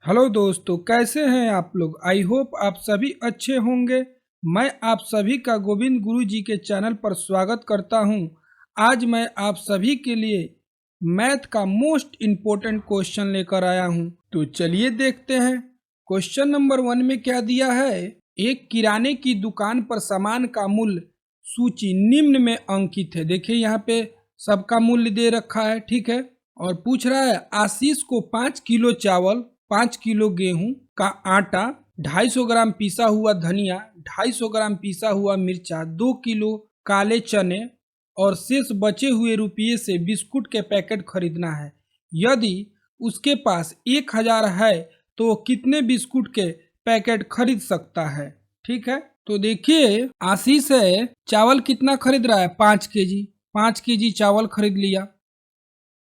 Hello दोस्तों, कैसे हैं आप लोग। आई होप आप सभी अच्छे होंगे। मैं आप सभी का गोविंद गुरु जी के चैनल पर स्वागत करता हूं। आज मैं आप सभी के लिए मैथ का मोस्ट इम्पोर्टेंट क्वेश्चन लेकर आया हूं। तो चलिए देखते हैं। क्वेश्चन नंबर 1 में क्या दिया है। एक किराने की दुकान पर सामान का मूल्य सूची निम्न में अंकित है। देखिए यहाँ पे सबका मूल्य दे रखा है, ठीक है। और पूछ रहा है आशीष को 5 किलो चावल, 5 किलो गेहूं का आटा, 250 ग्राम पीसा हुआ धनिया, 250 ग्राम पीसा हुआ मिर्चा, 2 किलो काले चने और शेष बचे हुए रुपये से बिस्कुट के पैकेट खरीदना है। यदि उसके पास 1000 है तो वो कितने बिस्कुट के पैकेट खरीद सकता है। ठीक है, तो देखिए आशीष है, चावल कितना खरीद रहा है, 5 केजी। 5 केजी चावल खरीद लिया।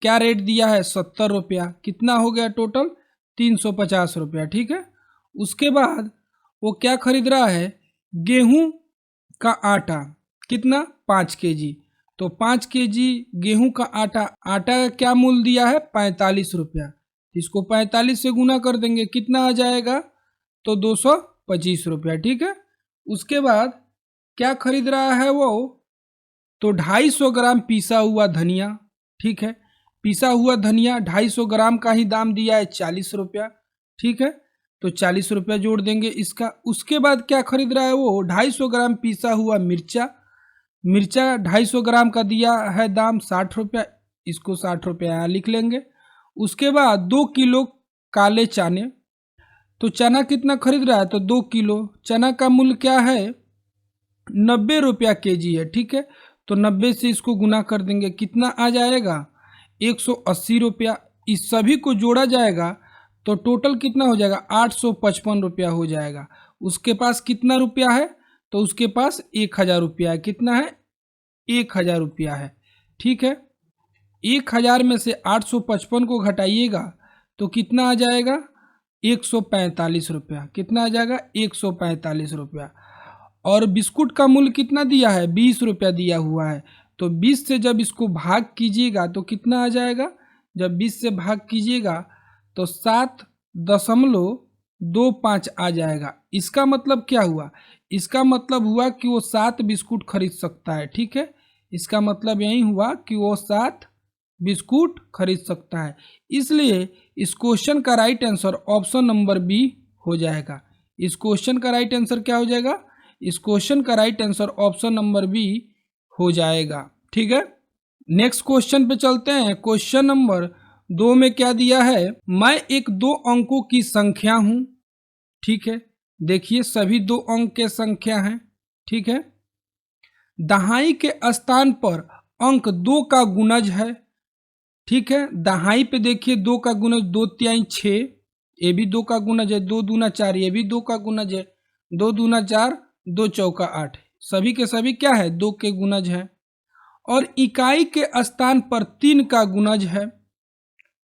क्या रेट दिया है, 70 रुपया। कितना हो गया टोटल, 350 रुपया। ठीक है, उसके बाद वो क्या खरीद रहा है, गेहूं का आटा। कितना, 5 केजी। तो 5 केजी गेहूं का आटा, आटा का क्या मूल्य दिया है, 45 रुपया। इसको 45 से गुना कर देंगे, कितना आ जाएगा, तो 225 रुपया। ठीक है, उसके बाद क्या खरीद रहा है वो, तो 250 ग्राम पीसा हुआ धनिया। ठीक है, पिसा हुआ धनिया 250 ग्राम का ही दाम दिया है 40 रुपया। ठीक है, तो 40 रुपया जोड़ देंगे इसका। उसके बाद क्या खरीद रहा है वो, 250 ग्राम पिसा हुआ मिर्चा। मिर्चा 250 ग्राम का दिया है दाम 60 रुपया। इसको 60 रुपया यहाँ लिख लेंगे। उसके बाद 2 किलो काले चने। तो चना कितना खरीद रहा है, तो 2 किलो। चना का मूल्य क्या है, 90 रुपया केजी है। ठीक है, तो 90 से इसको गुना कर देंगे, कितना आ जाएगा, 180 रुपया। इस सभी को जोड़ा जाएगा तो टोटल कितना हो जाएगा, 855 रुपया हो जाएगा। उसके पास कितना रुपया है, तो उसके पास 1000 रुपया है। कितना है, 1000 रुपया है। ठीक है, 1000 में से 855 को घटाइएगा तो कितना आ जाएगा, 145 रुपया। कितना आ जाएगा, 145 रुपया। और बिस्कुट का मूल्य कितना दिया है, 20 रुपया दिया हुआ है। तो 20 से जब इसको भाग कीजिएगा तो कितना आ जाएगा, जब 20 से भाग कीजिएगा तो 7.25 आ जाएगा। इसका मतलब क्या हुआ, इसका मतलब हुआ कि वो 7 बिस्कुट खरीद सकता है। ठीक है, इसका मतलब यही हुआ कि वो 7 बिस्कुट खरीद सकता है। इसलिए इस क्वेश्चन का right answer option number B हो जाएगा। इस क्वेश्चन का राइट आंसर क्या हो जाएगा, इस क्वेश्चन का right answer option number B हो जाएगा। ठीक है, नेक्स्ट क्वेश्चन पे चलते हैं। क्वेश्चन नंबर 2 में क्या दिया है, मैं एक 2 अंकों की संख्या हूं। ठीक है, देखिए सभी 2 अंक के संख्या हैं। ठीक है, दहाई के स्थान पर अंक 2 का गुणज है। ठीक है, दहाई पे देखिए 2 का गुणज 2 तिहाई 6, ये भी 2 का गुणज है। 2 दूना 4, ये भी 2 का गुणज है। 2 दूना 4, 2 चौका 8, सभी के सभी क्या है, 2 के गुणज है। और इकाई के स्थान पर 3 का गुणज है।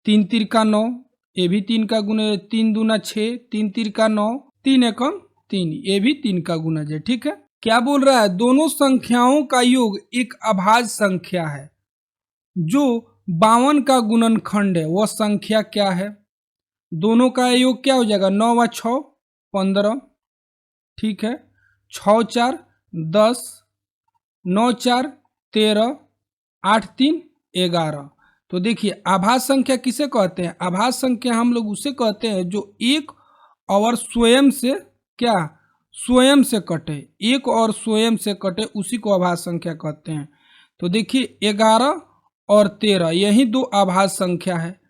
3 तिरका 9, ये भी 3 का गुणज है। 3 दूना 6, 3 तिरका 9, 3 एकम 3, ये भी 3 का गुणज है। ठीक है, क्या बोल रहा है, दोनों संख्याओं का योग एक अभाज्य संख्या है जो 52 का गुणनखंड है। वह संख्या क्या है, दोनों का योग क्या हो जाएगा, 9 व 6 15। ठीक है, 6 4 10, 9 4 13, 8 3 11। तो देखिए आभाज्य संख्या किसे कहते हैं, आभाज्य संख्या हम लोग उसे कहते हैं जो एक और स्वयं से क्या, स्वयं से कटे, एक और स्वयं से कटे, उसी को आभाज्य संख्या कहते हैं। तो देखिए 11 और 13 यही 2 आभाज्य संख्या है।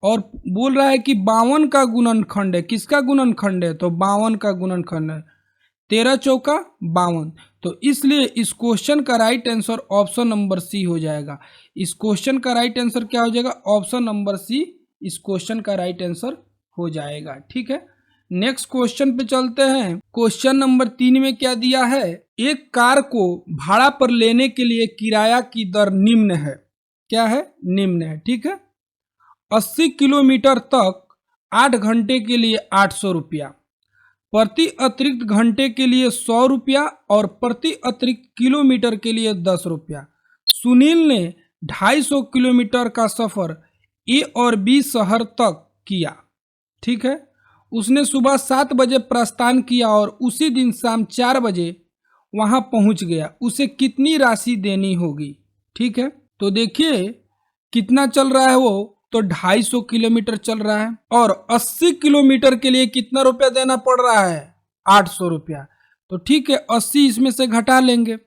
और बोल रहा है कि 52 का गुणनखंड है। किसका गुणनखंड है, तो 52 का गुणनखंड है। 13 चौका 52। तो इसलिए इस क्वेश्चन का right answer option number C हो जाएगा। इस क्वेश्चन का राइट आंसर क्या हो जाएगा, ऑप्शन नंबर सी इस क्वेश्चन का राइट आंसर हो जाएगा। ठीक है, नेक्स्ट क्वेश्चन पे चलते हैं। क्वेश्चन नंबर 3 में क्या दिया है, एक कार को भाड़ा पर लेने के लिए किराया की दर निम्न है। क्या है, निम्न है। ठीक है, 80 किलोमीटर तक 8 घंटे के लिए 800 रुपया, प्रति अतिरिक्त घंटे के लिए 100 रुपया और प्रति अतिरिक्त किलोमीटर के लिए 10 रुपया। सुनील ने 250 किलोमीटर का सफर ए और बी शहर तक किया। ठीक है। उसने सुबह 7 बजे प्रस्थान किया और उसी दिन शाम 4 बजे वहां पहुंच गया। उसे कितनी राशि देनी होगी? ठीक है, तो देखिए कितना चल रहा है वो, तो 250 किलोमीटर चल रहा है और 80 किलोमीटर के लिए कितना रुपया देना पड़ रहा है? 800 रुपया। तो ठीक है, 80 इसमें से घटा लेंगे,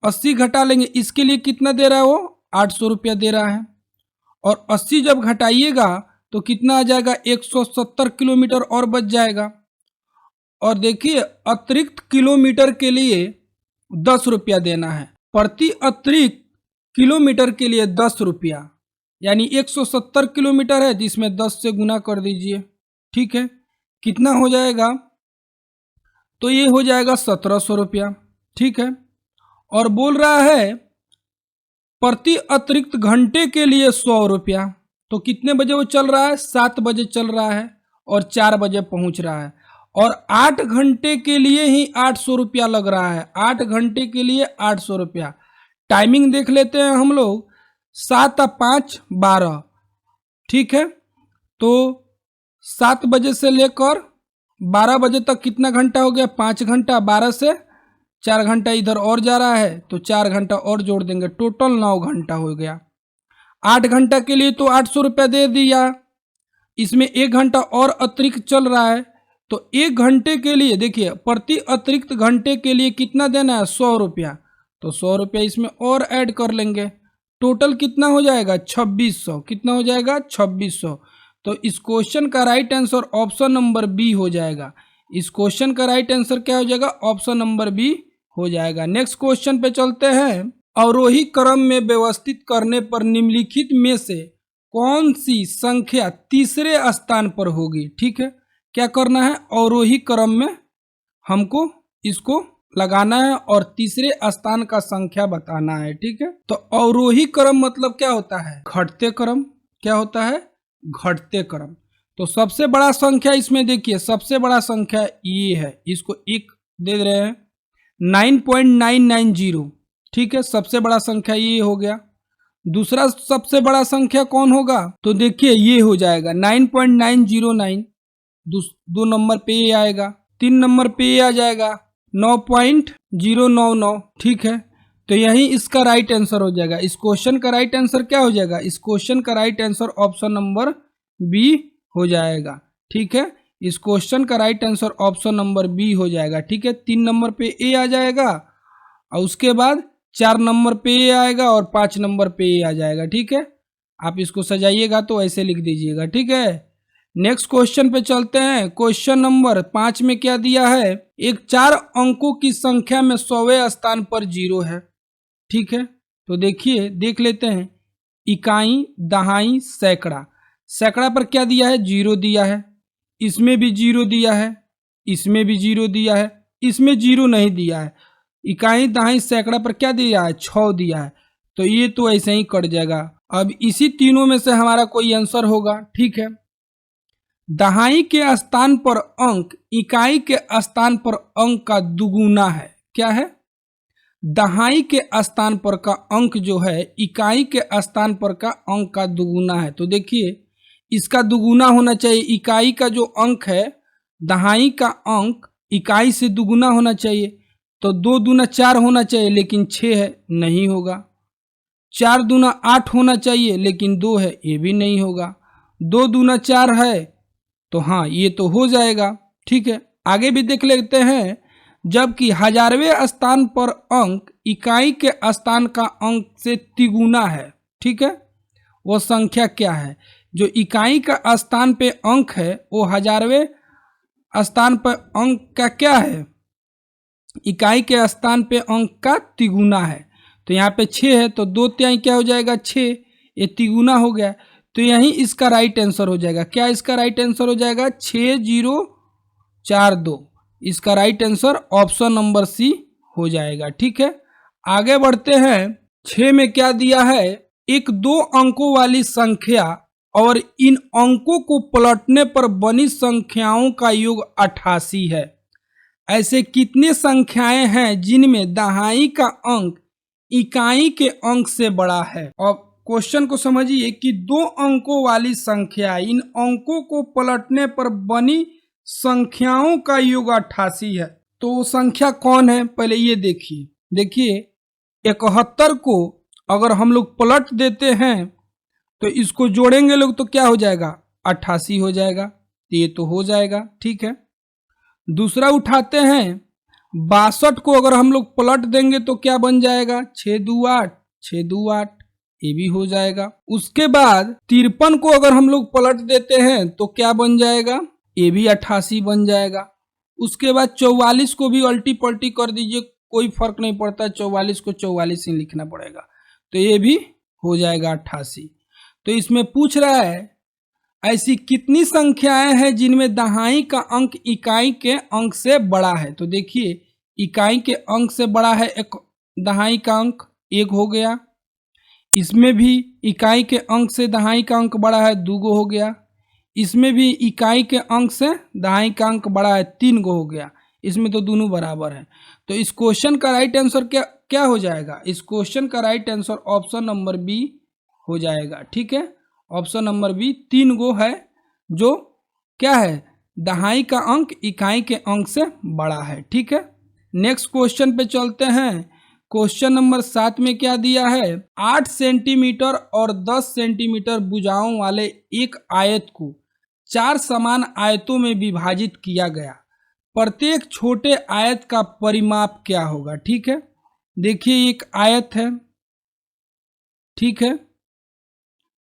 80 घटा लेंगे, इसके लिए कितना दे रहा है वो? 800 रुपया दे रहा है। और 80 जब घटाइएगा तो कितना आ जाएगा? 170 किलोमीटर और बच जाएगा। और देखिए अतिरिक्त किलोमीटर के लिए 10 रुपया देना है, प्रति अतिरिक्त किलोमीटर के लिए 10 रुपया, यानी 170 किलोमीटर है जिसमें 10 से गुना कर दीजिए। ठीक है, कितना हो जाएगा? तो ये हो जाएगा 1700 रुपया। ठीक है, और बोल रहा है प्रति अतिरिक्त घंटे के लिए 100 रुपया। तो कितने बजे वो चल रहा है? 7 बजे चल रहा है और 4 बजे पहुंच रहा है, और 8 घंटे के लिए ही 800 रुपया लग रहा है। 8 घंटे के लिए 800 रुपया। टाइमिंग देख लेते हैं हम लोग, 7 और 5 12। ठीक है, तो 7 बजे से लेकर 12 बजे तक कितना घंटा हो गया? 5 घंटा। 12 से 4 घंटा इधर और जा रहा है तो 4 घंटा और जोड़ देंगे, टोटल 9 घंटा हो गया। 8 घंटा के लिए तो 800 रुपया दे दिया, इसमें 1 घंटा और अतिरिक्त चल रहा है, तो 1 घंटे के लिए देखिए प्रति अतिरिक्त घंटे के लिए कितना देना है? 100 रुपया। तो 100 रुपया इसमें और ऐड कर लेंगे, टोटल कितना हो जाएगा? 2600। कितना हो जाएगा? 2600। तो इस क्वेश्चन का right answer option number B हो जाएगा। इस क्वेश्चन का राइट आंसर क्या हो जाएगा? ऑप्शन नंबर बी हो जाएगा। नेक्स्ट क्वेश्चन पे चलते हैं। अवरोही क्रम में व्यवस्थित करने पर निम्नलिखित में से कौन सी संख्या तीसरे स्थान पर होगी? ठीक है, क्या करना है? अवरोही क्रम में हमको इसको लगाना है और तीसरे स्थान का संख्या बताना है। ठीक है, तो अवरोही क्रम मतलब क्या होता है? घटते क्रम। क्या होता है? घटते क्रम। तो सबसे बड़ा संख्या इसमें देखिए, सबसे बड़ा संख्या ये है, इसको 1 दे रहे हैं, 9.990। ठीक है, सबसे बड़ा संख्या ये हो गया। दूसरा सबसे बड़ा संख्या कौन होगा? तो देखिए ये हो जाएगा 9.909, 2 नंबर पे ये आएगा। 3 नंबर पे ये आ जाएगा 9.099। ठीक है, तो यही इसका राइट आंसर हो जाएगा। इस क्वेश्चन का राइट आंसर क्या हो जाएगा? इस क्वेश्चन का right answer option number B हो जाएगा। ठीक है, इस क्वेश्चन का right answer option number B हो जाएगा। ठीक है, 3 नंबर पे ए आ जाएगा और उसके बाद 4 नंबर पे ए आएगा और 5 नंबर पे ए आ जाएगा। ठीक है, आप इसको सजाइएगा तो ऐसे लिख दीजिएगा। ठीक है, नेक्स्ट क्वेश्चन पे चलते हैं। क्वेश्चन नंबर 5 में क्या दिया है? एक 4 अंकों की संख्या में 100वें स्थान पर 0 है। ठीक है, तो देखिए देख लेते हैं। इकाई, दहाई, सैकड़ा। सैकड़ा पर क्या दिया है? 0 दिया है, इसमें भी 0 दिया है, इसमें भी 0 दिया है, इसमें 0 नहीं दिया है। इकाई, दहाई, सैकड़ा पर क्या दिया है? 6 दिया है, तो ये तो ऐसे ही कट जाएगा। अब इसी तीनों में से हमारा कोई आंसर होगा। ठीक है, दहाई के स्थान पर अंक इकाई के स्थान पर अंक का दुगुना है। क्या है? दहाई के स्थान पर का अंक जो है इकाई के स्थान पर का अंक का दुगुना है। तो देखिए इसका दुगुना होना चाहिए। इकाई का जो अंक है, दहाई का अंक इकाई से दुगुना होना चाहिए, तो 2 दूना 4 होना चाहिए, लेकिन 6 है, नहीं होगा। 4 दूना 8 होना चाहिए, लेकिन 2 है, ये भी नहीं होगा। 2 दूना 4 है, तो हाँ ये तो हो जाएगा। ठीक है, आगे भी देख लेते हैं। जबकि 1000वें स्थान पर अंक इकाई के स्थान का अंक से तिगुना है। ठीक है, वो संख्या क्या है? जो इकाई का स्थान पे अंक है वो 1000वें स्थान पर अंक का क्या है? इकाई के स्थान पे अंक का तिगुना है। तो यहाँ पे 6 है, तो 2 तिहाई क्या हो जाएगा? 6, ये तिगुना हो गया, तो यही इसका राइट आंसर हो जाएगा। क्या इसका राइट आंसर हो जाएगा? 6042। इसका right answer option number C हो जाएगा। ठीक है, आगे बढ़ते हैं। 6 में क्या दिया है? एक 2 अंकों वाली संख्या और इन अंकों को पलटने पर बनी संख्याओं का योग 88 है। ऐसे कितने संख्याएं हैं जिनमें दहाई का अंक इकाई के अंक से बड़ा है? और क्वेश्चन को समझिए कि 2 अंकों वाली संख्या, इन अंकों को पलटने पर बनी संख्याओं का योग 88 है। तो संख्या कौन है पहले ये देखिए। देखिए 71 को अगर हम लोग पलट देते हैं तो इसको जोड़ेंगे लोग तो क्या हो जाएगा, 88 हो जाएगा। ये तो हो जाएगा, ठीक है। दूसरा उठाते हैं 62 को अगर हम लोग पलट देंगे तो क्या बन जाएगा, 6 2 8, 6 2 8, ये भी हो जाएगा। उसके बाद 53 को अगर हम लोग पलट देते हैं तो क्या बन जाएगा, ये भी 88 बन जाएगा। उसके बाद 44 को भी अल्टी पल्टी कर दीजिए, कोई फर्क नहीं पड़ता, 44 को 44 ही लिखना पड़ेगा, तो ये भी हो जाएगा 88। तो इसमें पूछ रहा है ऐसी कितनी संख्याएं हैं जिनमें दहाई का अंक इकाई के अंक से बड़ा है। तो देखिए इकाई के अंक से बड़ा है एक दहाई का अंक, 1 हो गया। इसमें भी इकाई के अंक से दहाई का अंक बड़ा है, 2 गो हो गया। इसमें भी इकाई के अंक से दहाई का अंक बड़ा है, 3 गो हो गया। इसमें तो दोनों बराबर है। तो इस क्वेश्चन का राइट आंसर क्या हो जाएगा, इस क्वेश्चन का right answer option number B हो जाएगा, ठीक है। ऑप्शन नंबर बी, 3 गो है जो क्या है, दहाई का अंक इकाई के अंक से बड़ा है, ठीक है। नेक्स्ट क्वेश्चन पे चलते हैं। क्वेश्चन नंबर 7 में क्या दिया है, 8 सेंटीमीटर और 10 सेंटीमीटर भुजाओं वाले एक आयत को 4 समान आयतों में विभाजित किया गया, प्रत्येक छोटे आयत का परिमाप क्या होगा, ठीक है। देखिए एक आयत है, ठीक है,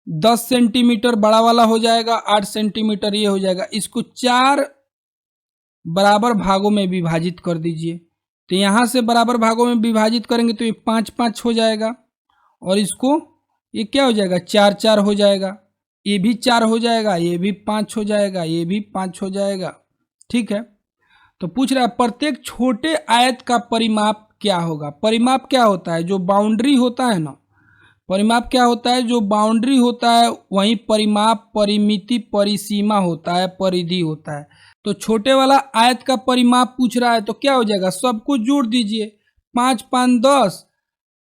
10 सेंटीमीटर बड़ा वाला हो जाएगा, 8 सेंटीमीटर ये हो जाएगा। इसको 4 बराबर भागों में विभाजित कर दीजिए। तो यहाँ से बराबर भागों में विभाजित करेंगे तो ये 5 5 हो जाएगा, और इसको ये क्या हो जाएगा, 4 4 हो जाएगा। ये भी 4 हो जाएगा, ये भी 5 हो जाएगा, ये भी 5 हो जाएगा, ठीक है। तो पूछ रहा है प्रत्येक छोटे आयत का परिमाप क्या होगा। परिमाप क्या होता है, जो बाउंड्री होता है ना, परिमाप क्या होता है, जो बाउंड्री होता है वहीं परिमाप, परिमिति, परिसीमा होता है, परिधि होता है। तो छोटे वाला आयत का परिमाप पूछ रहा है तो क्या हो जाएगा, सबको जोड़ दीजिए, 5 5 10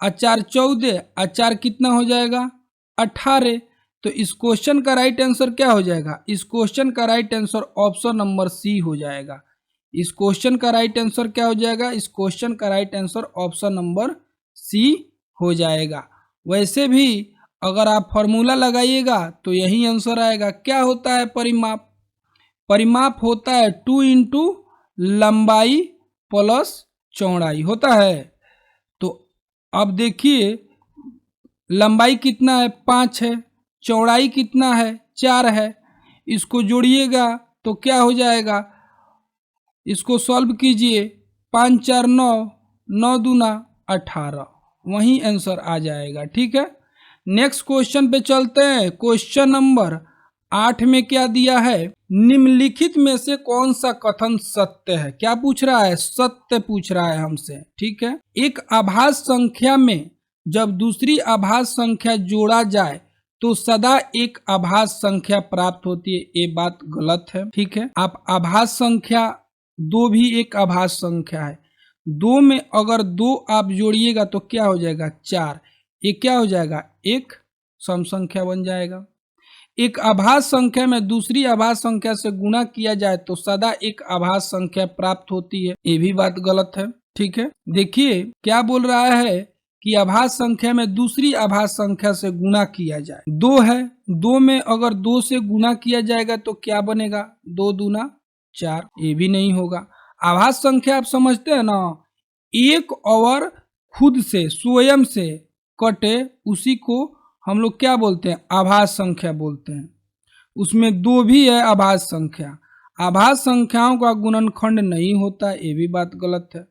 और 4 14 और 4 कितना हो जाएगा, 18। तो इस क्वेश्चन का राइट आंसर क्या हो जाएगा, इस क्वेश्चन का right answer option number C हो जाएगा। इस क्वेश्चन का राइट आंसर क्या हो जाएगा, इस क्वेश्चन का right answer option number C हो जाएगा। वैसे भी अगर आप फॉर्मूला लगाइएगा तो यही आंसर आएगा। क्या होता है परिमाप, परिमाप होता है 2 इंटू लंबाई प्लस चौड़ाई होता है। तो अब देखिए लंबाई कितना है, 5 है, चौड़ाई कितना है, 4 है। इसको जोड़िएगा तो क्या हो जाएगा, इसको सॉल्व कीजिए, 5 4 9, 9 दूना 18, वही आंसर आ जाएगा, ठीक है। नेक्स्ट क्वेश्चन पे चलते हैं। क्वेश्चन नंबर 8 में क्या दिया है, निम्नलिखित में से कौन सा कथन सत्य है। क्या पूछ रहा है, सत्य पूछ रहा है हमसे, ठीक है। एक आभास संख्या में जब दूसरी आभास संख्या जोड़ा जाए तो सदा एक आभास संख्या प्राप्त होती है, ये बात गलत है, ठीक है। आप आभास संख्या 2 भी एक आभास संख्या है, 2 में अगर 2 आप जोड़िएगा तो क्या हो जाएगा, 4, ये क्या हो जाएगा, एक सम संख्या बन जाएगा। एक आभास संख्या में दूसरी आभास संख्या से गुणा किया जाए तो सदा एक आभास संख्या प्राप्त होती है, ये भी बात गलत है, ठीक है। देखिए क्या बोल रहा है कि आभास संख्या में दूसरी आभास संख्या से गुणा किया जाए, 2 है, 2 में अगर 2 से गुणा किया जाएगा तो क्या बनेगा, 2 दूना 4, ये भी नहीं होगा। आभास संख्या आप समझते हैं ना, एक और खुद से स्वयं से कटे उसी को हम लोग क्या बोलते हैं, आभास संख्या बोलते हैं। उसमें 2 भी है आभास संख्या, आभास संख्याओं का गुणनखंड नहीं होता, ये भी बात गलत है।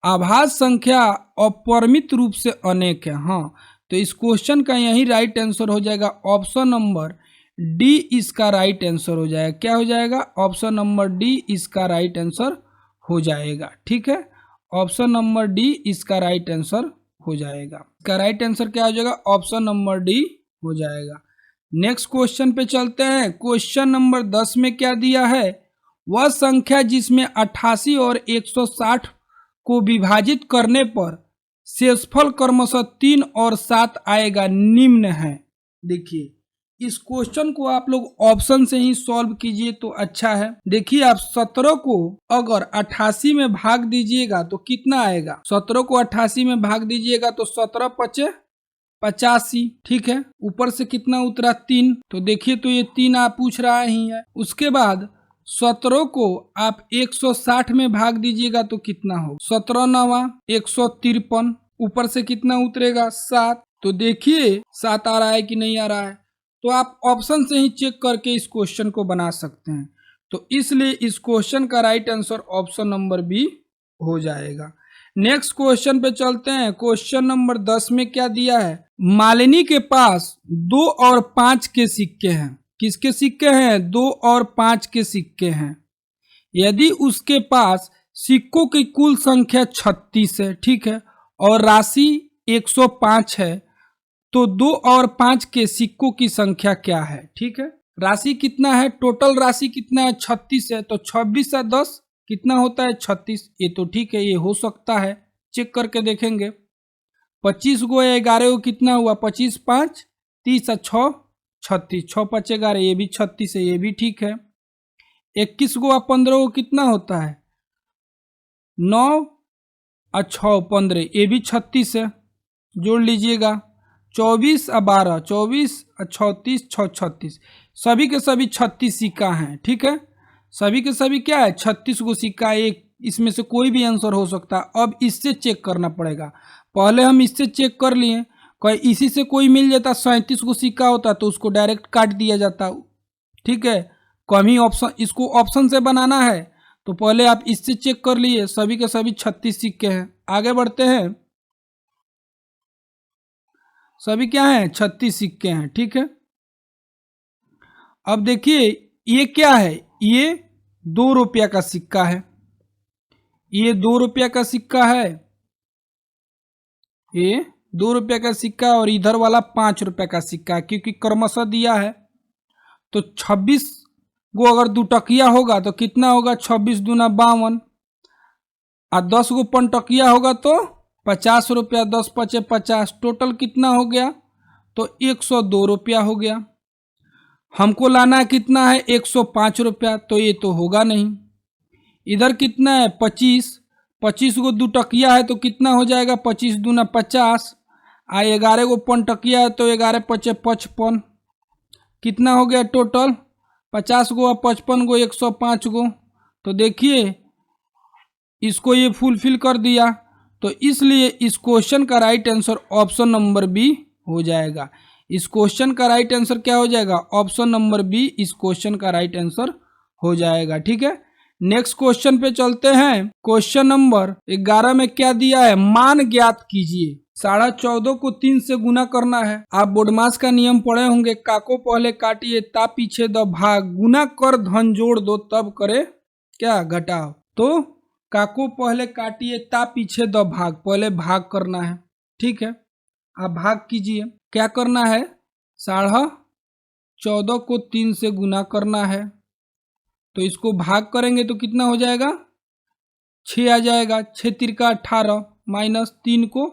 आभास संख्या अपरिमित रूप से अनेक है, हाँ। तो इस क्वेश्चन का यही राइट आंसर हो जाएगा, ऑप्शन नंबर डी इसका राइट आंसर हो जाएगा। क्या हो जाएगा, ऑप्शन नंबर डी इसका राइट आंसर हो जाएगा, ठीक है। ऑप्शन नंबर डी इसका राइट आंसर हो जाएगा। इसका राइट आंसर क्या हो जाएगा, ऑप्शन नंबर डी हो जाएगा। नेक्स्ट क्वेश्चन पे चलते हैं। क्वेश्चन नंबर 10 में क्या दिया है, वह संख्या जिसमें 88 और 160 को विभाजित करने पर शेषफल क्रमशः 3 और 7 आएगा, निम्न है। देखिए इस क्वेश्चन को आप लोग ऑप्शन से ही सॉल्व कीजिए तो अच्छा है। देखिए आप 17 को अगर 88 में भाग दीजिएगा तो कितना आएगा, 17 को 88 में भाग दीजिएगा तो 17 पचे 85, ठीक है। ऊपर से कितना उतरा 3, तो देखिए तो ये 3 आप पूछ रहा ही है। उसके बाद 17 को आप 160 में भाग दीजिएगा तो कितना हो, 17 नवा 153, ऊपर से कितना उतरेगा 7। तो देखिए 7 आ रहा है कि नहीं आ रहा है, तो आप ऑप्शन से ही चेक करके इस क्वेश्चन को बना सकते हैं। तो इसलिए इस क्वेश्चन का right answer option number B हो जाएगा। नेक्स्ट क्वेश्चन पे चलते हैं। क्वेश्चन नंबर 10 में क्या दिया है, मालिनी के पास 2 और 5 के सिक्के हैं। किसके सिक्के हैं, 2 और 5 के सिक्के हैं। यदि उसके पास सिक्कों की कुल संख्या 36 है, ठीक है, और राशि 105 है, तो 2 और 5 के सिक्कों की संख्या क्या है, ठीक है। राशि कितना है, टोटल राशि कितना है, 36 है, तो 26 या 10 कितना होता है 36। ये तो ठीक है, ये हो सकता है, चेक करके देखेंगे। 25 गो या 11 गो कितना हुआ, 25 5 30 और 6 36, 6 5 11, ये भी 36 है, ये भी ठीक है। 21 गो और 15 गो कितना होता है, 9 और 6 15, ये भी 36 है, जोड़ लीजिएगा। 24 और 12, 24 और 36 6 36, सभी के सभी 36 सिक्का हैं, ठीक है। सभी के सभी क्या है, 36 गो सिक्का, एक इसमें से कोई भी आंसर हो सकता है। अब इससे चेक करना पड़ेगा, पहले हम इससे चेक कर लिए, कोई इसी से कोई मिल जाता 37 गो सिक्का होता तो उसको डायरेक्ट काट दिया जाता, ठीक है। कम ही ऑप्शन, इसको ऑप्शन से बनाना है तो पहले आप इससे चेक कर लिए, सभी के सभी 36 सिक्के हैं। आगे बढ़ते हैं, सभी क्या हैं, 36 सिक्के हैं, ठीक है। अब देखिए ये क्या है, ये 2 रुपया का सिक्का है, ये 2 रुपया का सिक्का है, ये 2 रुपया का सिक्का, और इधर वाला 5 रुपया का सिक्का है, क्योंकि क्रमशः दिया है। तो 26 गो अगर 2 टकिया होगा तो कितना होगा, 26 दूना 52, और 10 गो पंटकिया होगा तो 50 रुपया, 10 पचे 50, टोटल कितना हो गया, तो 102 रुपया हो गया। हमको लाना है कितना है, 105 रुपया, तो ये तो होगा नहीं। इधर कितना है 25, 25 गो 2 टकिया है तो कितना हो जाएगा, 25 दूना 50, आ 11 गो पंटकिया है तो 11 पचे 55, कितना हो गया टोटल, 50 गो और 55 गो 105 गो। तो देखिए इसको ये फुलफिल कर दिया, तो इसलिए इस क्वेश्चन का right answer option number B हो जाएगा। इस क्वेश्चन का राइट आंसर क्या हो जाएगा, ऑप्शन नंबर बी इस क्वेश्चन का राइट आंसर हो जाएगा, ठीक है। नेक्स्ट क्वेश्चन पे चलते हैं। क्वेश्चन नंबर 11 में क्या दिया है, मान ज्ञात कीजिए। 14.5 को 3 से गुना करना है। आप बोर्डमास का नियम पढ़े होंगे, काको पहले काटिए ता पीछे द भाग, गुना कर धन जोड़ दो तब करे क्या घटाओ। तो काको पहले काटिए ता पीछे द भाग, पहले भाग करना है, ठीक है। आप भाग कीजिए, क्या करना है, 14.5 को 3 से गुना करना है, तो इसको भाग करेंगे तो कितना हो जाएगा, 6 आ जाएगा, 6 तिरका 18, माइनस 3 को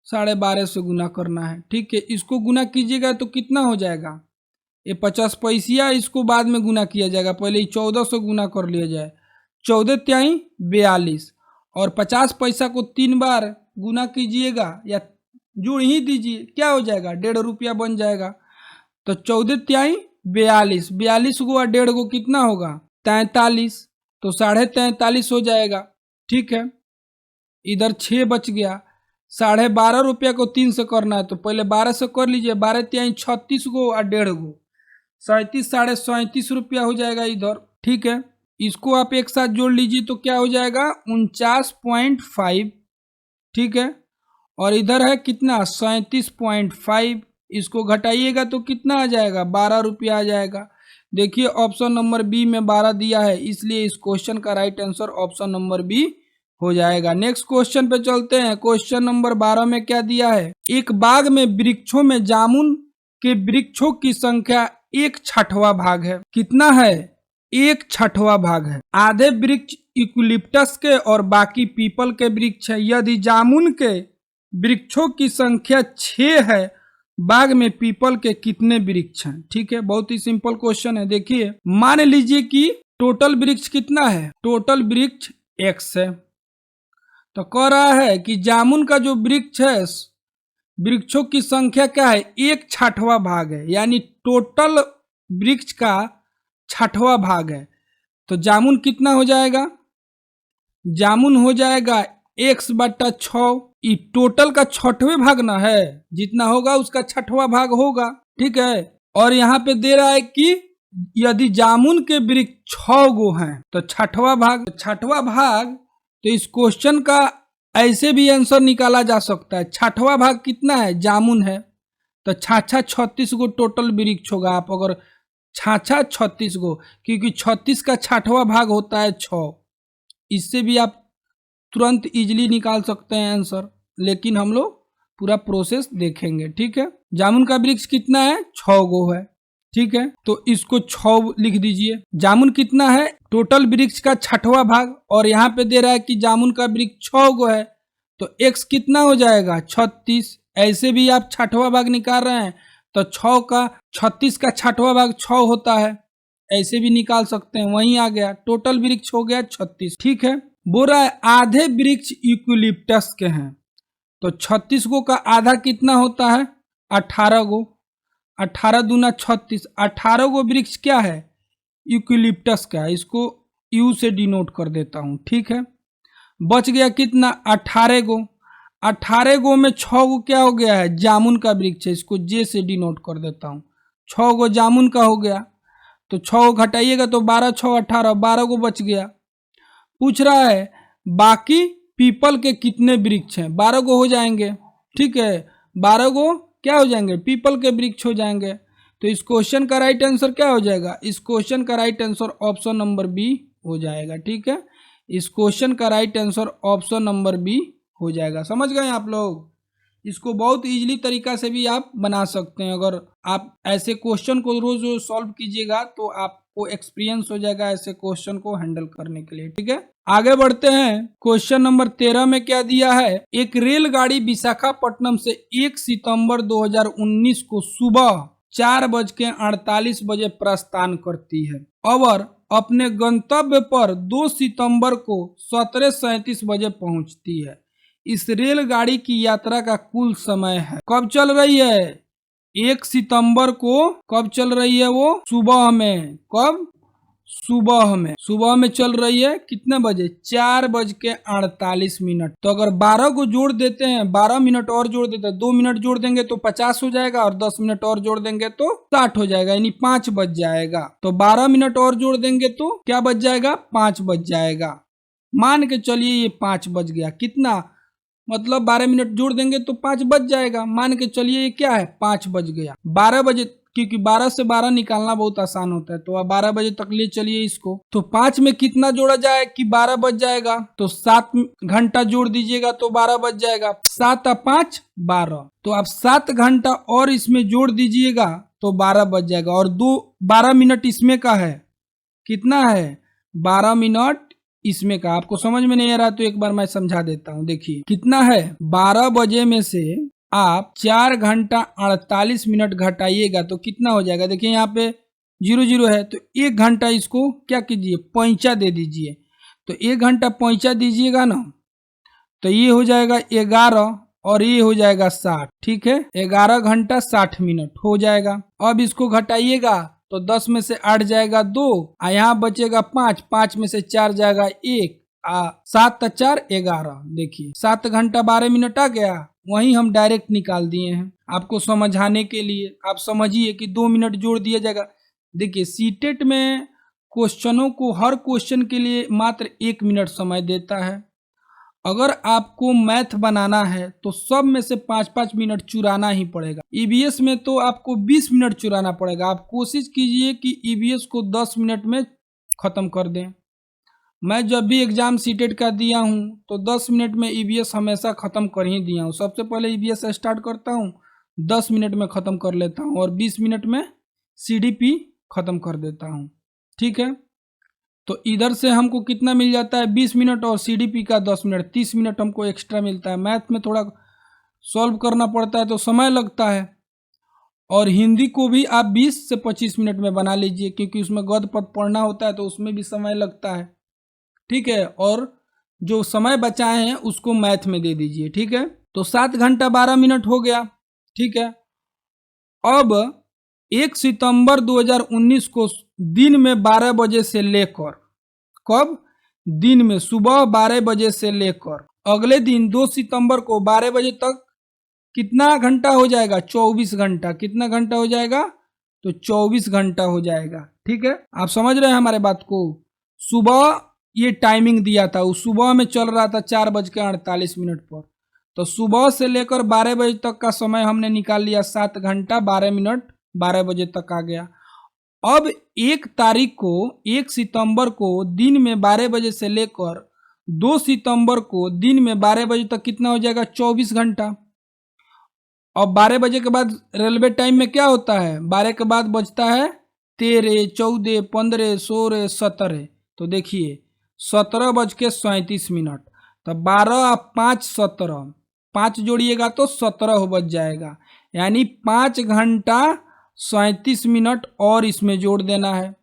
12.5 से गुना करना है, ठीक है। इसको गुना कीजिएगा तो कितना हो जाएगा, ये 50 पैसिया, इसको बाद में गुना किया जाएगा, पहले 14 से गुना कर लिया जाए, 14 त्याई 42, और 50 पैसा को 3 बार गुना कीजिएगा या जोड़ ही दीजिए, क्या हो जाएगा, 1.5 रुपया बन जाएगा। तो 14 त्याई 42, 42 गो और 1.5 गो कितना होगा, 43, तो 43.5 हो जाएगा, ठीक है। इधर 6 बच गया, 12.5 रुपया को 3 से करना है तो पहले 12 से कर लीजिए, 12 त्याई 36 गो और 1.5 गो 37, 37.5 रुपया हो जाएगा इधर, ठीक है। इसको आप एक साथ जोड़ लीजिए तो क्या हो जाएगा, 49.5, ठीक है। और इधर है कितना, 37.5, इसको घटाइएगा तो कितना आ जाएगा, 12 रुपया आ जाएगा। देखिए ऑप्शन नंबर बी में 12 दिया है, इसलिए इस क्वेश्चन का right answer option number B हो जाएगा। नेक्स्ट क्वेश्चन पे चलते हैं। क्वेश्चन नंबर 12 में क्या दिया है, एक बाग में वृक्षों में जामुन के वृक्षों की संख्या 1/6 भाग है। कितना है, 1/6 भाग है। आधे वृक्ष यूकेलिप्टस के और बाकी पीपल के वृक्ष है। यदि जामुन के वृक्षों की संख्या 6 है, बाग में पीपल के कितने वृक्ष हैं? ठीक है, बहुत ही सिंपल क्वेश्चन है। देखिए, मान लीजिए कि टोटल वृक्ष कितना है, टोटल वृक्ष x है, तो कह रहा है कि जामुन का जो वृक्ष है, वृक्षों की संख्या क्या है, 1/6 भाग है, यानी टोटल वृक्ष का 6वां भाग है। तो जामुन कितना हो जाएगा, जामुन हो जाएगा x/6। ये टोटल का 6वें भाग ना है, जितना होगा उसका 6वां भाग होगा। ठीक है, और यहाँ पे दे रहा है कि यदि जामुन के वृक्ष 6 गो हैं तो 6वां भाग, 6वां भाग। तो इस क्वेश्चन का ऐसे भी आंसर निकाला जा सकता है। 6वां भाग कितना है, जामुन है, तो 36 गो टोटल वृक्ष होगा। आप अगर 36 गो, क्योंकि 36 का 6वां भाग होता है 6, इससे भी आप तुरंत इजीली निकाल सकते हैं आंसर, लेकिन हम लोग पूरा प्रोसेस देखेंगे। ठीक है, जामुन का वृक्ष कितना है, 6 गो है। ठीक है, तो इसको 6 लिख दीजिए। जामुन कितना है, टोटल वृक्ष का 6वां भाग, और यहाँ पे दे रहा है कि जामुन का वृक्ष 6 गो है, तो x कितना हो जाएगा, 36। ऐसे भी आप 6वां भाग निकाल रहे हैं तो 36 का 6वां भाग 6 होता है, ऐसे भी निकाल सकते हैं। वहीं आ गया, टोटल वृक्ष हो गया 36। ठीक है, बोल रहा है आधे वृक्ष यूकेलिप्टस के हैं, तो 36 गो का आधा कितना होता है, 18 गो। 18 दूना 36, 18 गो वृक्ष क्या है, यूकेलिप्टस का है। इसको यू से डिनोट कर देता हूं। ठीक है, बच गया कितना, 18 गो। 18 गो में 6 गो क्या हो गया है, जामुन का वृक्ष है, इसको जे से डिनोट कर देता हूं। 6 गो जामुन का हो गया, तो 6 गो घटाइएगा तो 12 6 18, 12 गो बच गया। पूछ रहा है बाकी पीपल के कितने वृक्ष हैं, 12 गो हो जाएंगे। ठीक है, 12 गो क्या हो जाएंगे, पीपल के वृक्ष हो जाएंगे। तो इस क्वेश्चन का राइट आंसर क्या हो जाएगा, इस क्वेश्चन का right answer option number B हो जाएगा। ठीक है, इस क्वेश्चन का right answer option number B हो जाएगा। समझ गए आप लोग, इसको बहुत इजीली तरीका से भी आप बना सकते हैं। अगर आप ऐसे क्वेश्चन को रोज रोज सॉल्व कीजिएगा तो आपको एक्सपीरियंस हो जाएगा ऐसे क्वेश्चन को हैंडल करने के लिए। ठीक है, आगे बढ़ते हैं। क्वेश्चन नंबर 13 में क्या दिया है, एक रेलगाड़ी विशाखापट्टनम से 1 सितंबर 2019 को सुबह 4:48 बजे प्रस्थान करती है और अपने गंतव्य पर 2 सितंबर को 17:37 बजे पहुंचती है। इस रेलगाड़ी की यात्रा का कुल समय है, कब चल रही है, 1 सितंबर को कब चल रही है, वो सुबह में, कब, सुबह में चल रही है, कितने बजे, 4:48। तो अगर 12 को जोड़ देते हैं, 12 मिनट और जोड़ देते हैं, 2 मिनट जोड़ देंगे तो 50 हो जाएगा, और 10 मिनट और जोड़ देंगे तो 60 हो जाएगा, यानी 5 बज जाएगा। तो 12 मिनट और जोड़ देंगे तो क्या बज जाएगा, 5 बज जाएगा। मान के चलिए ये 5 बज गया, कितना, मतलब 12 मिनट जोड़ देंगे तो 5 बज जाएगा। मान के चलिए ये क्या है, 5 बज गया। 12 बजे, क्योंकि 12 से 12 निकालना बहुत आसान होता है, तो अब 12 बजे तक ले चलिए इसको। तो 5 में कितना जोड़ा जाए कि 12 बज जाएगा, तो 7 घंटा जोड़ दीजिएगा तो 12 बज जाएगा। 7 और 5 12, तो आप 7 घंटा और इसमें जोड़ दीजिएगा तो 12 बज जाएगा। और 12 मिनट इसमें का है, कितना है, 12 मिनट इसमें का। आपको समझ में नहीं आ रहा तो एक बार मैं समझा देता हूँ। देखिए कितना है, 12 बजे में से आप 4 घंटा 48 मिनट घटाइएगा तो कितना हो जाएगा। देखिए यहाँ पे 0 है, तो 1 घंटा इसको क्या कीजिए, पैंचा दे दीजिए। तो 1 घंटा पैंचा दीजिएगा ना, तो ये हो जाएगा 11 और ये हो जाएगा 60। ठीक है, 11 घंटा 60 मिनट हो जाएगा। अब इसको घटाइएगा तो 10 में से 8 जाएगा 2, यहाँ बचेगा 5, 5 में से 4 जाएगा 1, 7 और 4 11। देखिए 7 घंटा 12 मिनट आ गया, वहीं हम डायरेक्ट निकाल दिए हैं। आपको समझाने के लिए आप समझिए कि 2 मिनट जोड़ दिया जाएगा। देखिए सीटेट में क्वेश्चनों को हर क्वेश्चन के लिए मात्र 1 मिनट समय देता है। अगर आपको मैथ बनाना है तो सब में से 5-5 मिनट चुराना ही पड़ेगा। ईवीएस में तो आपको 20 मिनट चुराना पड़ेगा। आप कोशिश कीजिए कि ईवीएस को 10 मिनट में ख़त्म कर दें। मैं जब भी एग्जाम सीटेट का दिया हूं तो 10 मिनट में ईवीएस हमेशा ख़त्म कर ही दिया हूं। सबसे पहले ईवीएस स्टार्ट करता हूं, 10 मिनट में ख़त्म कर लेता हूं और 20 मिनट में सीडीपी ख़त्म कर देता हूं। ठीक है, तो इधर से हमको कितना मिल जाता है 20 मिनट और सीडीपी का 10 मिनट, 30 मिनट हमको एक्स्ट्रा मिलता है। मैथ में थोड़ा सॉल्व करना पड़ता है तो समय लगता है। और हिंदी को भी आप 20 से 25 मिनट में बना लीजिए, क्योंकि उसमें गद्य पद पढ़ना होता है तो उसमें भी समय लगता है। ठीक है, और जो समय बचाए हैं उसको मैथ में दे दीजिए। ठीक है, तो 7 घंटा 12 मिनट हो गया। ठीक है, अब 1 सितंबर 2019 को दिन में 12 बजे से लेकर, कब, दिन में सुबह 12 बजे से लेकर अगले दिन 2 सितंबर को 12 बजे तक कितना घंटा हो जाएगा, 24 घंटा। कितना घंटा हो जाएगा, तो 24 घंटा हो जाएगा। ठीक है, आप समझ रहे हैं हमारे बात को। सुबह ये टाइमिंग दिया था, उस सुबह में चल रहा था 4:48 पर, तो सुबह से लेकर 12 बजे तक का समय हमने निकाल लिया, 7 घंटा 12 मिनट, 12 बजे तक आ गया। अब 1 तारीख को, 1 सितंबर को दिन में 12 बजे से लेकर 2 सितंबर को दिन में 12 बजे तक कितना हो जाएगा, 24 घंटा। अब 12 बजे के बाद रेलवे टाइम में क्या होता है, 12 के बाद बजता है 13, 14, 15, 16, 17। तो देखिए 17:37। तो 12 और 5 17, 5 जोड़िएगा तो 17 बज जाएगा, यानी 5 घंटा 37 मिनट और इसमें जोड़ देना है।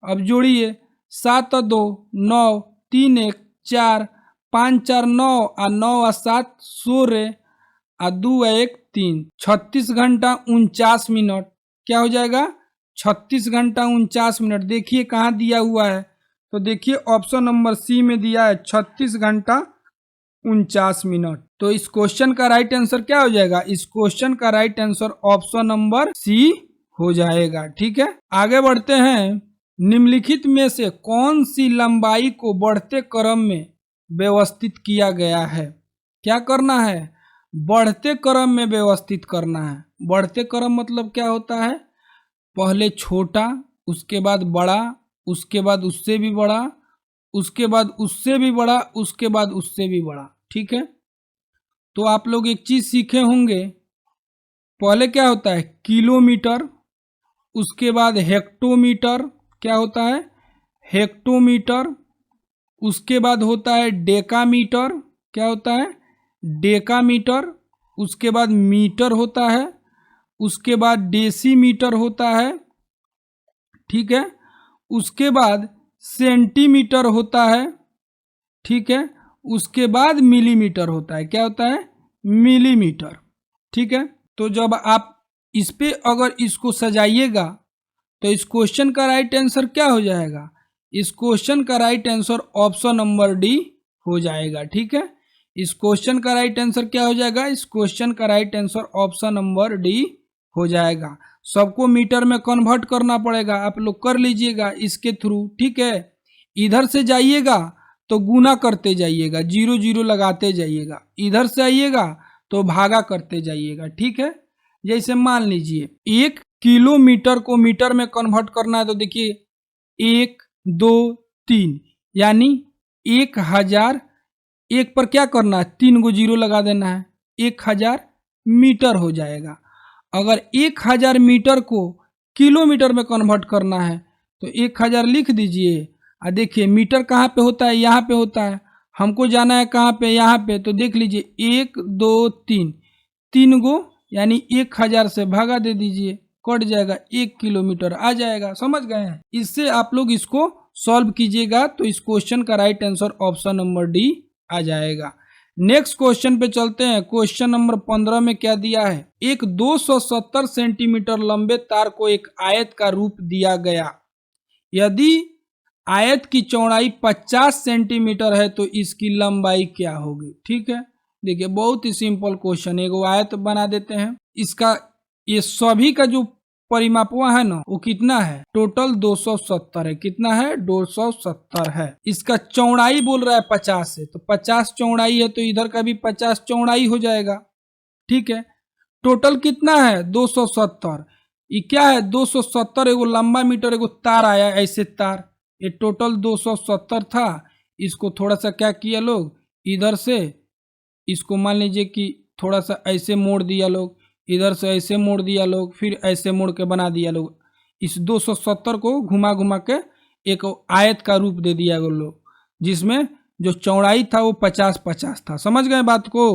अब जोड़िए, 7 और 2 9, 3 1 4, 5 4 9 और 9 और 7 16 और 2 1 3, 36 घंटा 49 मिनट। क्या हो जाएगा, 36 घंटा 49 मिनट। देखिए कहाँ दिया हुआ है, तो देखिए ऑप्शन नंबर सी में दिया है 36 घंटा 49 मिनट। तो इस क्वेश्चन का राइट आंसर क्या हो जाएगा, इस क्वेश्चन का right answer option number C हो जाएगा। ठीक है, आगे बढ़ते हैं। निम्नलिखित में से कौन सी लंबाई को बढ़ते क्रम में व्यवस्थित किया गया है। क्या करना है, बढ़ते क्रम में व्यवस्थित करना है। बढ़ते क्रम मतलब क्या होता है, पहले छोटा, उसके बाद बड़ा, उसके बाद उससे भी बड़ा, उसके बाद उससे भी बड़ा, उसके बाद उससे भी बड़ा। ठीक है, तो आप लोग एक चीज सीखे होंगे, पहले क्या होता है किलोमीटर, उसके बाद हेक्टोमीटर, क्या होता है हेक्टोमीटर, उसके बाद होता है डेकामीटर, क्या होता है डेकामीटर, उसके बाद मीटर होता है, उसके बाद डेसीमीटर होता है। ठीक है, उसके बाद सेंटीमीटर होता है। ठीक है, उसके बाद मिलीमीटर होता है, क्या होता है मिलीमीटर। ठीक है, तो जब आप इस पे अगर इसको सजाइएगा तो इस क्वेश्चन का राइट आंसर क्या हो जाएगा, इस क्वेश्चन का right answer option number D हो जाएगा। ठीक है, इस क्वेश्चन का राइट आंसर क्या हो जाएगा, इस क्वेश्चन का right answer option number D हो जाएगा। सबको मीटर में कन्वर्ट करना पड़ेगा, आप लोग कर लीजिएगा इसके थ्रू। ठीक है, इधर से जाइएगा तो गुना करते जाइएगा, 0 0 लगाते जाइएगा, इधर से आइएगा तो भागा करते जाइएगा। ठीक है, जैसे मान लीजिए 1 किलोमीटर को मीटर में कन्वर्ट करना है, तो देखिए 1 2 3, यानी 1000, एक पर क्या करना है 3 गो 0 लगा देना है, 1000 मीटर हो जाएगा। अगर 1000 मीटर को किलोमीटर में कन्वर्ट करना है तो 1000 लिख दीजिए। और देखिए मीटर कहाँ पे होता है, यहाँ पे होता है, हमको जाना है कहाँ पे, यहाँ पे। तो देख लीजिए 1 2 3, 3 गो, यानी 1000 से भागा दे दीजिए, कट जाएगा, 1 किलोमीटर आ जाएगा। समझ गए हैं, इससे आप लोग इसको सॉल्व कीजिएगा तो इस क्वेश्चन का right answer option number D आ जाएगा। नेक्स्ट क्वेश्चन पे चलते हैं। क्वेश्चन नंबर 15 में क्या दिया है, एक 270 सेंटीमीटर लंबे तार को एक आयत का रूप दिया गया, यदि आयत की चौड़ाई 50 सेंटीमीटर है तो इसकी लंबाई क्या होगी। ठीक है, देखिए बहुत ही सिंपल क्वेश्चन है, एगो आयत बना देते हैं, इसका ये सभी का जो परिमापवा है ना वो कितना है, टोटल 270 है। कितना है, 270 है। इसका चौड़ाई बोल रहा है 50 है, तो 50 चौड़ाई है तो इधर का भी 50 चौड़ाई हो जाएगा। ठीक है, टोटल कितना है 270। ये क्या है 270, एगो लंबा मीटर, एगो तार आया ऐसे तार, ये टोटल 270 था। इसको थोड़ा सा क्या किया लोग, इधर से इसको मान लीजिए कि थोड़ा सा ऐसे मोड़ दिया लोग, इधर से ऐसे मोड़ दिया लोग, फिर ऐसे मोड़ के बना दिया लोग। इस 270 को घुमा घुमा के एक आयत का रूप दे दिया वो लोग, जिसमें जो चौड़ाई था वो 50-50 था। समझ गए बात को?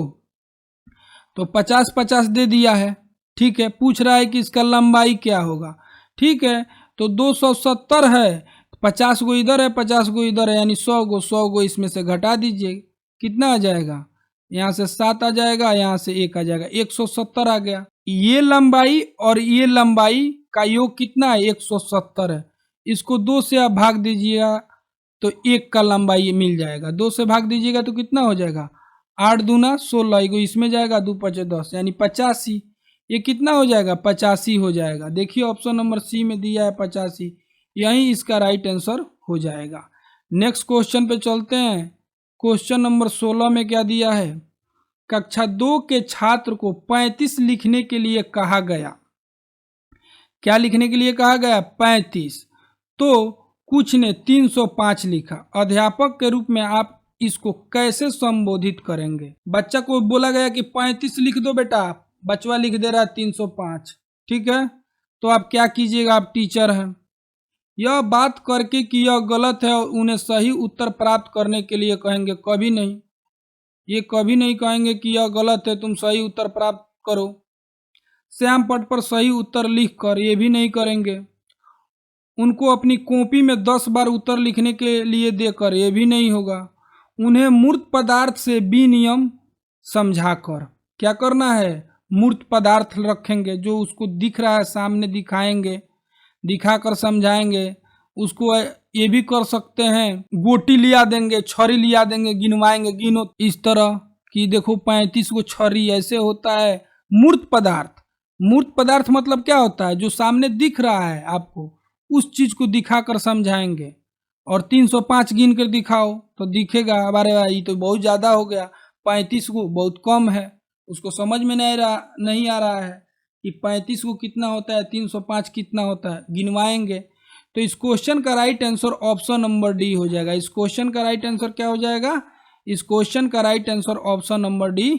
तो 50-50 दे दिया है। ठीक है, पूछ रहा है कि इसका लंबाई क्या होगा। ठीक है, तो 270 है, 50 गो इधर है 50 गो इधर है, यानी 100 गो इसमें से घटा दीजिए, कितना आ जाएगा? यहाँ से 7 आ जाएगा, यहाँ से 1 आ जाएगा, 170 आ गया। ये लंबाई और ये लंबाई का योग कितना है? 170 है। इसको 2 से आप भाग दीजिएगा तो 1 का लंबाई मिल जाएगा। 2 से भाग दीजिएगा तो कितना हो जाएगा? 8 दूना 16, एगो इसमें जाएगा, 2 पचे 10, यानी 85। ये कितना हो जाएगा? 85 हो जाएगा। देखिए ऑप्शन नंबर सी में दिया है 85, यही इसका राइट आंसर हो जाएगा। नेक्स्ट क्वेश्चन पे चलते हैं। क्वेश्चन नंबर 16 में क्या दिया है? कक्षा 2 के छात्र को 35 लिखने के लिए कहा गया। क्या लिखने के लिए कहा गया? 35। तो कुछ ने 305 लिखा। अध्यापक के रूप में आप इसको कैसे संबोधित करेंगे? बच्चा को बोला गया कि 35 लिख दो बेटा, बचवा लिख दे रहा है 305। ठीक है, तो आप क्या कीजिएगा? आप टीचर हैं, यह बात करके कि यह गलत है और उन्हें सही उत्तर प्राप्त करने के लिए कहेंगे? कभी नहीं, ये कभी नहीं कहेंगे कि यह गलत है, तुम सही उत्तर प्राप्त करो। श्याम पट पर सही उत्तर लिख कर, ये भी नहीं करेंगे। उनको अपनी कॉपी में 10 बार उत्तर लिखने के लिए देकर, ये भी नहीं होगा। उन्हें मूर्त पदार्थ से विनियम समझाकर, क्या करना है? मूर्त पदार्थ रखेंगे, जो उसको दिख रहा है सामने दिखाएंगे, दिखाकर समझाएंगे। उसको ये भी कर सकते हैं, गोटी लिया देंगे, छरी लिया देंगे, गिनवाएंगे, गिनो इस तरह कि देखो 35 को छरी, ऐसे होता है मूर्त पदार्थ। मूर्त पदार्थ मतलब क्या होता है? जो सामने दिख रहा है आपको, उस चीज को दिखाकर समझाएंगे। और 305 गिन कर दिखाओ तो दिखेगा, अरे भाई तो बहुत ज्यादा हो गया, 35 को बहुत कम है। उसको समझ में नहीं आ रहा है कि 35 को कितना होता है, 305 कितना होता है, गिनवाएंगे। तो इस क्वेश्चन का right answer option number D हो जाएगा। इस क्वेश्चन का राइट आंसर क्या हो जाएगा? इस क्वेश्चन का right answer option number D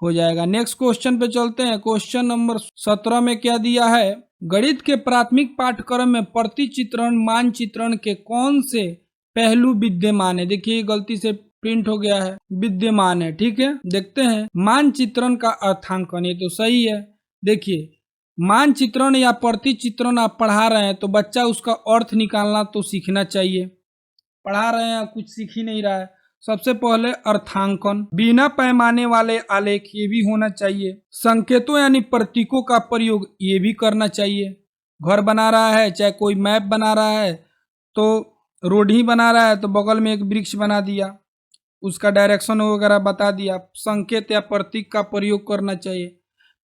हो जाएगा। नेक्स्ट क्वेश्चन पे चलते हैं। क्वेश्चन नंबर 17 में क्या दिया है? गणित के प्राथमिक पाठ्यक्रम में प्रतिचित्रण मानचित्रण के कौन से पहलू विद्यमान है? देखिए गलती से प्रिंट हो गया है, विद्यमान है। ठीक है, देखते हैं। मानचित्रण का अर्थांकन, ये तो सही है। देखिए मानचित्रण या प्रतिचित्रण आप पढ़ा रहे हैं तो बच्चा उसका अर्थ निकालना तो सीखना चाहिए। पढ़ा रहे हैं, कुछ सीख ही नहीं रहा है। सबसे पहले अर्थांकन, बिना पैमाने वाले आलेख, ये भी होना चाहिए। संकेतों यानी प्रतीकों का प्रयोग, ये भी करना चाहिए। घर बना रहा है, चाहे कोई मैप बना रहा है, तो रोड ही बना रहा है तो बगल में एक वृक्ष बना दिया, उसका डायरेक्शन वगैरह बता दिया। संकेत या प्रतीक का प्रयोग करना चाहिए।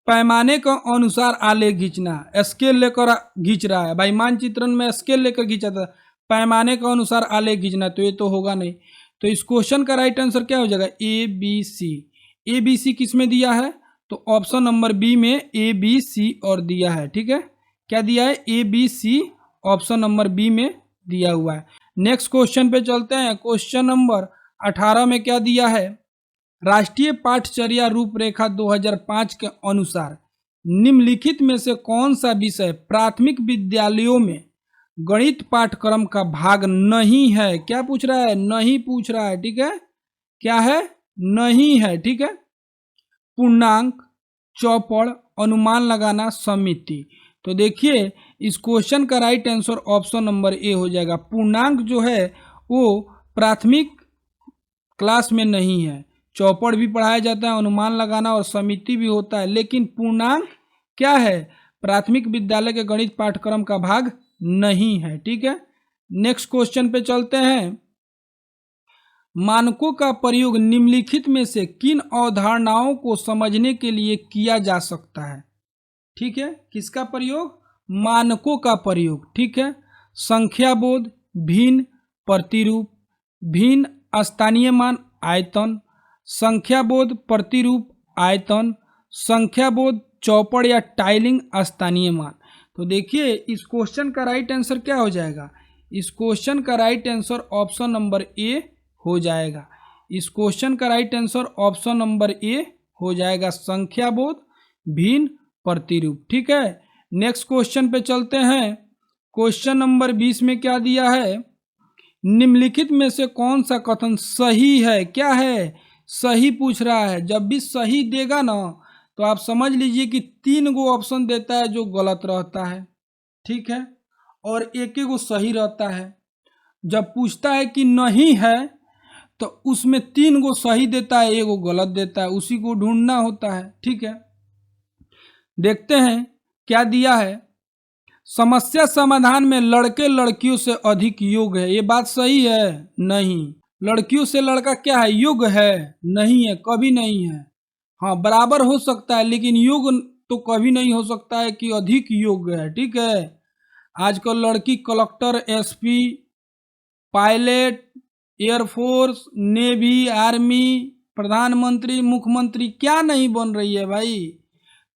पैमाने के अनुसार आलेख खींचना, स्केल लेकर खींच रहा है भाई, मानचित्रण में स्केल लेकर खींचा था, पैमाने के अनुसार आलेख खींचना, तो ये तो होगा नहीं। तो इस क्वेश्चन का राइट आंसर क्या हो जाएगा? ए बी सी। ए बी सी किस में दिया है? तो ऑप्शन नंबर बी में ए बी सी और दिया है। ठीक है, क्या दिया है? A B C, option number B में दिया हुआ है। नेक्स्ट क्वेश्चन पे चलते हैं। क्वेश्चन नंबर 18 में क्या दिया है? राष्ट्रीय पाठचर्या रूपरेखा 2005 के अनुसार निम्नलिखित में से कौन सा विषय प्राथमिक विद्यालयों में गणित पाठ्यक्रम का भाग नहीं है? क्या पूछ रहा है? नहीं पूछ रहा है। ठीक है, क्या है? नहीं है। ठीक है, पूर्णांक, चौपड़, अनुमान लगाना, समिति। तो देखिए इस क्वेश्चन का right answer option number A हो जाएगा। पूर्णांक जो है वो प्राथमिक क्लास में नहीं है। चौपड़ भी पढ़ाया जाता है, अनुमान लगाना और समिति भी होता है, लेकिन पूर्णांक क्या है? प्राथमिक विद्यालय के गणित पाठ्यक्रम का भाग नहीं है। ठीक है, नेक्स्ट क्वेश्चन पे चलते हैं। मानकों का प्रयोग निम्नलिखित में से किन अवधारणाओं को समझने के लिए किया जा सकता है? ठीक है, किसका प्रयोग? मानकों का प्रयोग। ठीक है, संख्याबोध, भिन्न प्रतिरूप, भिन्न स्थानीय मान आयतन, संख्याबोध प्रतिरूप आयतन, संख्याबोध चौपड़ या टाइलिंग स्थानीय मान। तो देखिए इस क्वेश्चन का राइट आंसर क्या हो जाएगा? इस क्वेश्चन का right answer option number A हो जाएगा। इस क्वेश्चन का right answer option number A हो जाएगा, संख्याबोध भिन्न प्रतिरूप। ठीक है, नेक्स्ट क्वेश्चन पे चलते हैं। क्वेश्चन नंबर 20 में क्या दिया है? निम्नलिखित में से कौन सा कथन सही है? क्या है? सही पूछ रहा है। जब भी सही देगा ना तो आप समझ लीजिए कि 3 गो ऑप्शन देता है जो गलत रहता है, ठीक है, और एक गो सही रहता है। जब पूछता है कि नहीं है तो उसमें 3 गो सही देता है, 1 गो गलत देता है, उसी को ढूंढना होता है, ठीक है। देखते हैं क्या दिया है। समस्या समाधान में लड़के लड़कियों से अधिक योग्य है, ये बात सही है? नहीं। लड़कियों से लड़का क्या है? योग्य है? नहीं है, कभी नहीं है। हाँ, बराबर हो सकता है लेकिन योग्य तो कभी नहीं हो सकता है कि अधिक योग्य है, ठीक है। आजकल लड़की collector, SP, pilot, air force, navy, army, प्रधानमंत्री, मुख्यमंत्री क्या नहीं बन रही है भाई।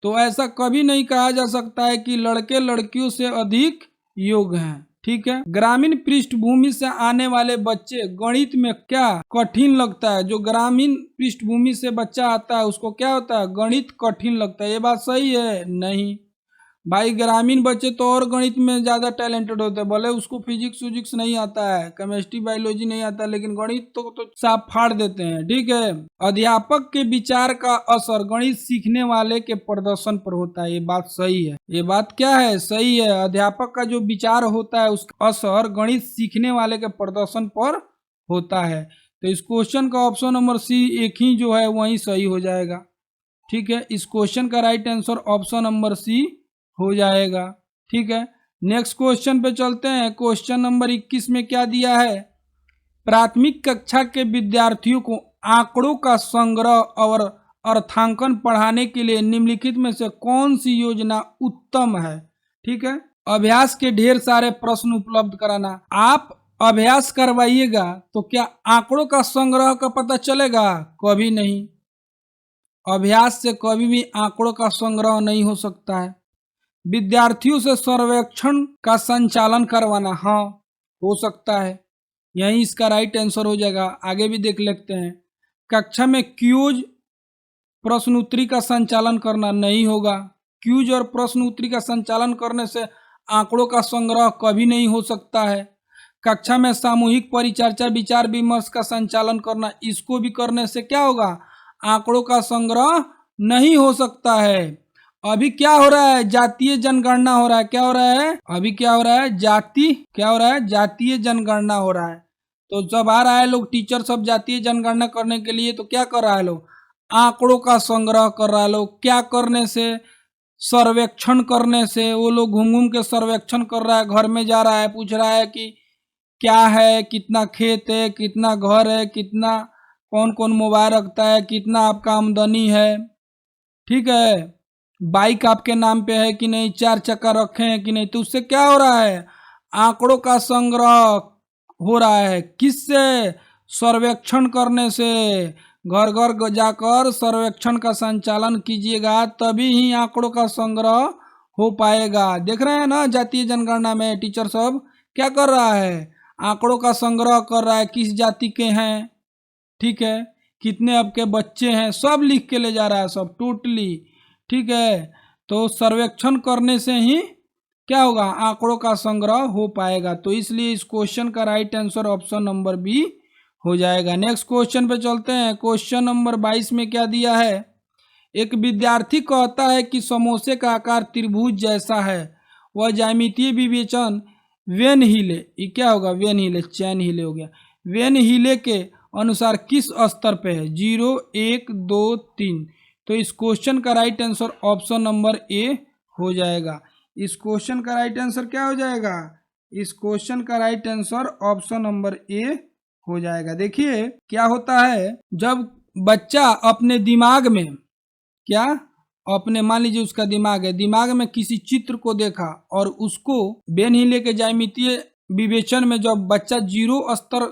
तो ऐसा कभी नहीं कहा जा सकता है कि लड़के लड़कियों से अधिक योग्य हैं, ठीक है। ग्रामीण पृष्ठभूमि से आने वाले बच्चे गणित में क्या कठिन लगता है? जो ग्रामीण पृष्ठभूमि से बच्चा आता है उसको क्या होता है? गणित कठिन लगता है, ये बात सही है? नहीं भाई, ग्रामीण बच्चे तो और गणित में ज्यादा टैलेंटेड होते हैं, भले उसको फिजिक्स विजिक्स नहीं आता है, केमिस्ट्री बायोलॉजी नहीं आता, लेकिन गणित तो साफ फाड़ देते हैं, ठीक है। अध्यापक के विचार का असर गणित सीखने वाले के प्रदर्शन पर होता है, ये बात सही है। ये बात क्या है? सही है। अध्यापक का जो विचार होता है उसका असर गणित सीखने वाले के प्रदर्शन पर होता है। तो इस क्वेश्चन का ऑप्शन नंबर सी एक ही जो है वही सही हो जाएगा, ठीक है। इस क्वेश्चन का right answer option number C हो जाएगा, ठीक है। नेक्स्ट क्वेश्चन पे चलते हैं। क्वेश्चन नंबर 21 में क्या दिया है? प्राथमिक कक्षा के विद्यार्थियों को आंकड़ों का संग्रह और अर्थांकन पढ़ाने के लिए निम्नलिखित में से कौन सी योजना उत्तम है? ठीक है। अभ्यास के ढेर सारे प्रश्न उपलब्ध कराना। आप अभ्यास करवाइएगा तो क्या आंकड़ों का संग्रह का पता चलेगा? कभी नहीं। अभ्यास से कभी भी आंकड़ों का संग्रह नहीं हो सकता है। विद्यार्थियों से सर्वेक्षण का संचालन करवाना, हाँ हो सकता है, यही इसका राइट आंसर हो जाएगा। आगे भी देख लेते हैं। कक्षा में क्यूज प्रश्न उत्तरी का संचालन करना नहीं होगा। क्यूज और प्रश्न उत्तरी का संचालन करने से आंकड़ों का संग्रह कभी नहीं हो सकता है। कक्षा में सामूहिक परिचर्चा विचार विमर्श का संचालन करना, इसको भी करने से क्या होगा? आंकड़ों का संग्रह नहीं हो सकता है। अभी क्या हो रहा है? जातीय जनगणना हो रहा है। क्या हो रहा है? अभी क्या हो रहा है? जातीय जनगणना हो रहा है। तो जब आ रहा है लोग टीचर सब जातीय जनगणना करने के लिए, तो क्या कर रहा है लोग? आंकड़ों का संग्रह कर रहा है लोग। क्या करने से? सर्वेक्षण करने से। वो लोग घूम घूम के सर्वेक्षण कर रहा है, घर में जा रहा है, पूछ रहा है कि क्या है, कितना खेत है, कितना घर है, कितना कौन कौन मोबाइल रखता है, कितना आपका आमदनी है, ठीक है, बाइक आपके नाम पे है कि नहीं, 4 चक्का रखे हैं कि नहीं। तो उससे क्या हो रहा है? आंकड़ों का संग्रह हो रहा है। किससे? सर्वेक्षण करने से। घर घर जाकर सर्वेक्षण का संचालन कीजिएगा, तभी ही आंकड़ों का संग्रह हो पाएगा। देख रहे हैं ना, जातीय जनगणना में टीचर सब क्या कर रहा है? आंकड़ों का संग्रह कर रहा है। किस जाति के हैं, ठीक है, कितने आपके बच्चे हैं, सब लिख के ले जा रहा है, सब टोटली, ठीक है। तो सर्वेक्षण करने से ही क्या होगा? आंकड़ों का संग्रह हो पाएगा। तो इसलिए इस क्वेश्चन का right answer option number B हो जाएगा। नेक्स्ट क्वेश्चन पे चलते हैं। क्वेश्चन नंबर 22 में क्या दिया है? एक विद्यार्थी कहता है कि समोसे का आकार त्रिभुज जैसा है। वह ज्यामितीय विवेचन वेन हिले, ये क्या होगा? वेन हिले, चैन हिले हो गया। वेन हिले के अनुसार किस स्तर पे है? 0, 1, 2, 3। तो इस क्वेश्चन का right answer option number A हो जाएगा। इस क्वेश्चन का राइट आंसर क्या हो जाएगा? इस क्वेश्चन का right answer option number A हो जाएगा। देखिए क्या होता है, जब बच्चा अपने दिमाग में क्या अपने मान लीजिए उसका दिमाग है, दिमाग में किसी चित्र को देखा और उसको बेन हिले के ज्यामितीय विवेचन में जब बच्चा 0 स्तर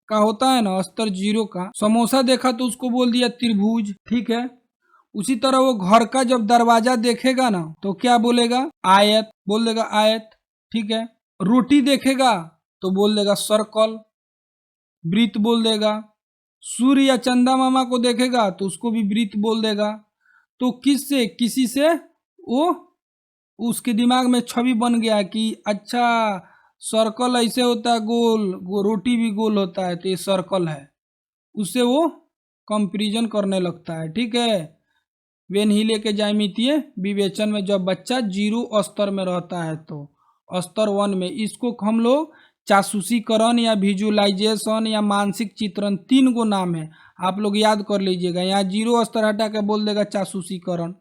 का होता है ना, स्तर 0 का, समोसा देखा तो उसको बोल दिया त्रिभुज, ठीक है। उसी तरह वो घर का जब दरवाजा देखेगा ना तो क्या बोलेगा? आयत बोल देगा, आयत, ठीक है। रोटी देखेगा तो बोल देगा सर्कल, वृत्त बोल देगा। सूर्य या चंदा मामा को देखेगा तो उसको भी वृत्त बोल देगा। तो किससे? किसी से वो उसके दिमाग में छवि बन गया कि अच्छा सर्कल ऐसे होता है गोल, रोटी भी गोल होता है, तो ये सर्कल है, उससे वो कंपेरिजन करने लगता है। ठीक है, वेन ही लेके ज्यामितीय विवेचन में जब बच्चा 0 स्तर में रहता है तो स्तर 1 में, इसको हम लोग जासूसीकरण या विजुअलाइजेशन या मानसिक चित्रण, 3 गो नाम है, आप लोग याद कर लीजिएगा। यहाँ 0 स्तर हटा के बोल देगा जासूसीकरण,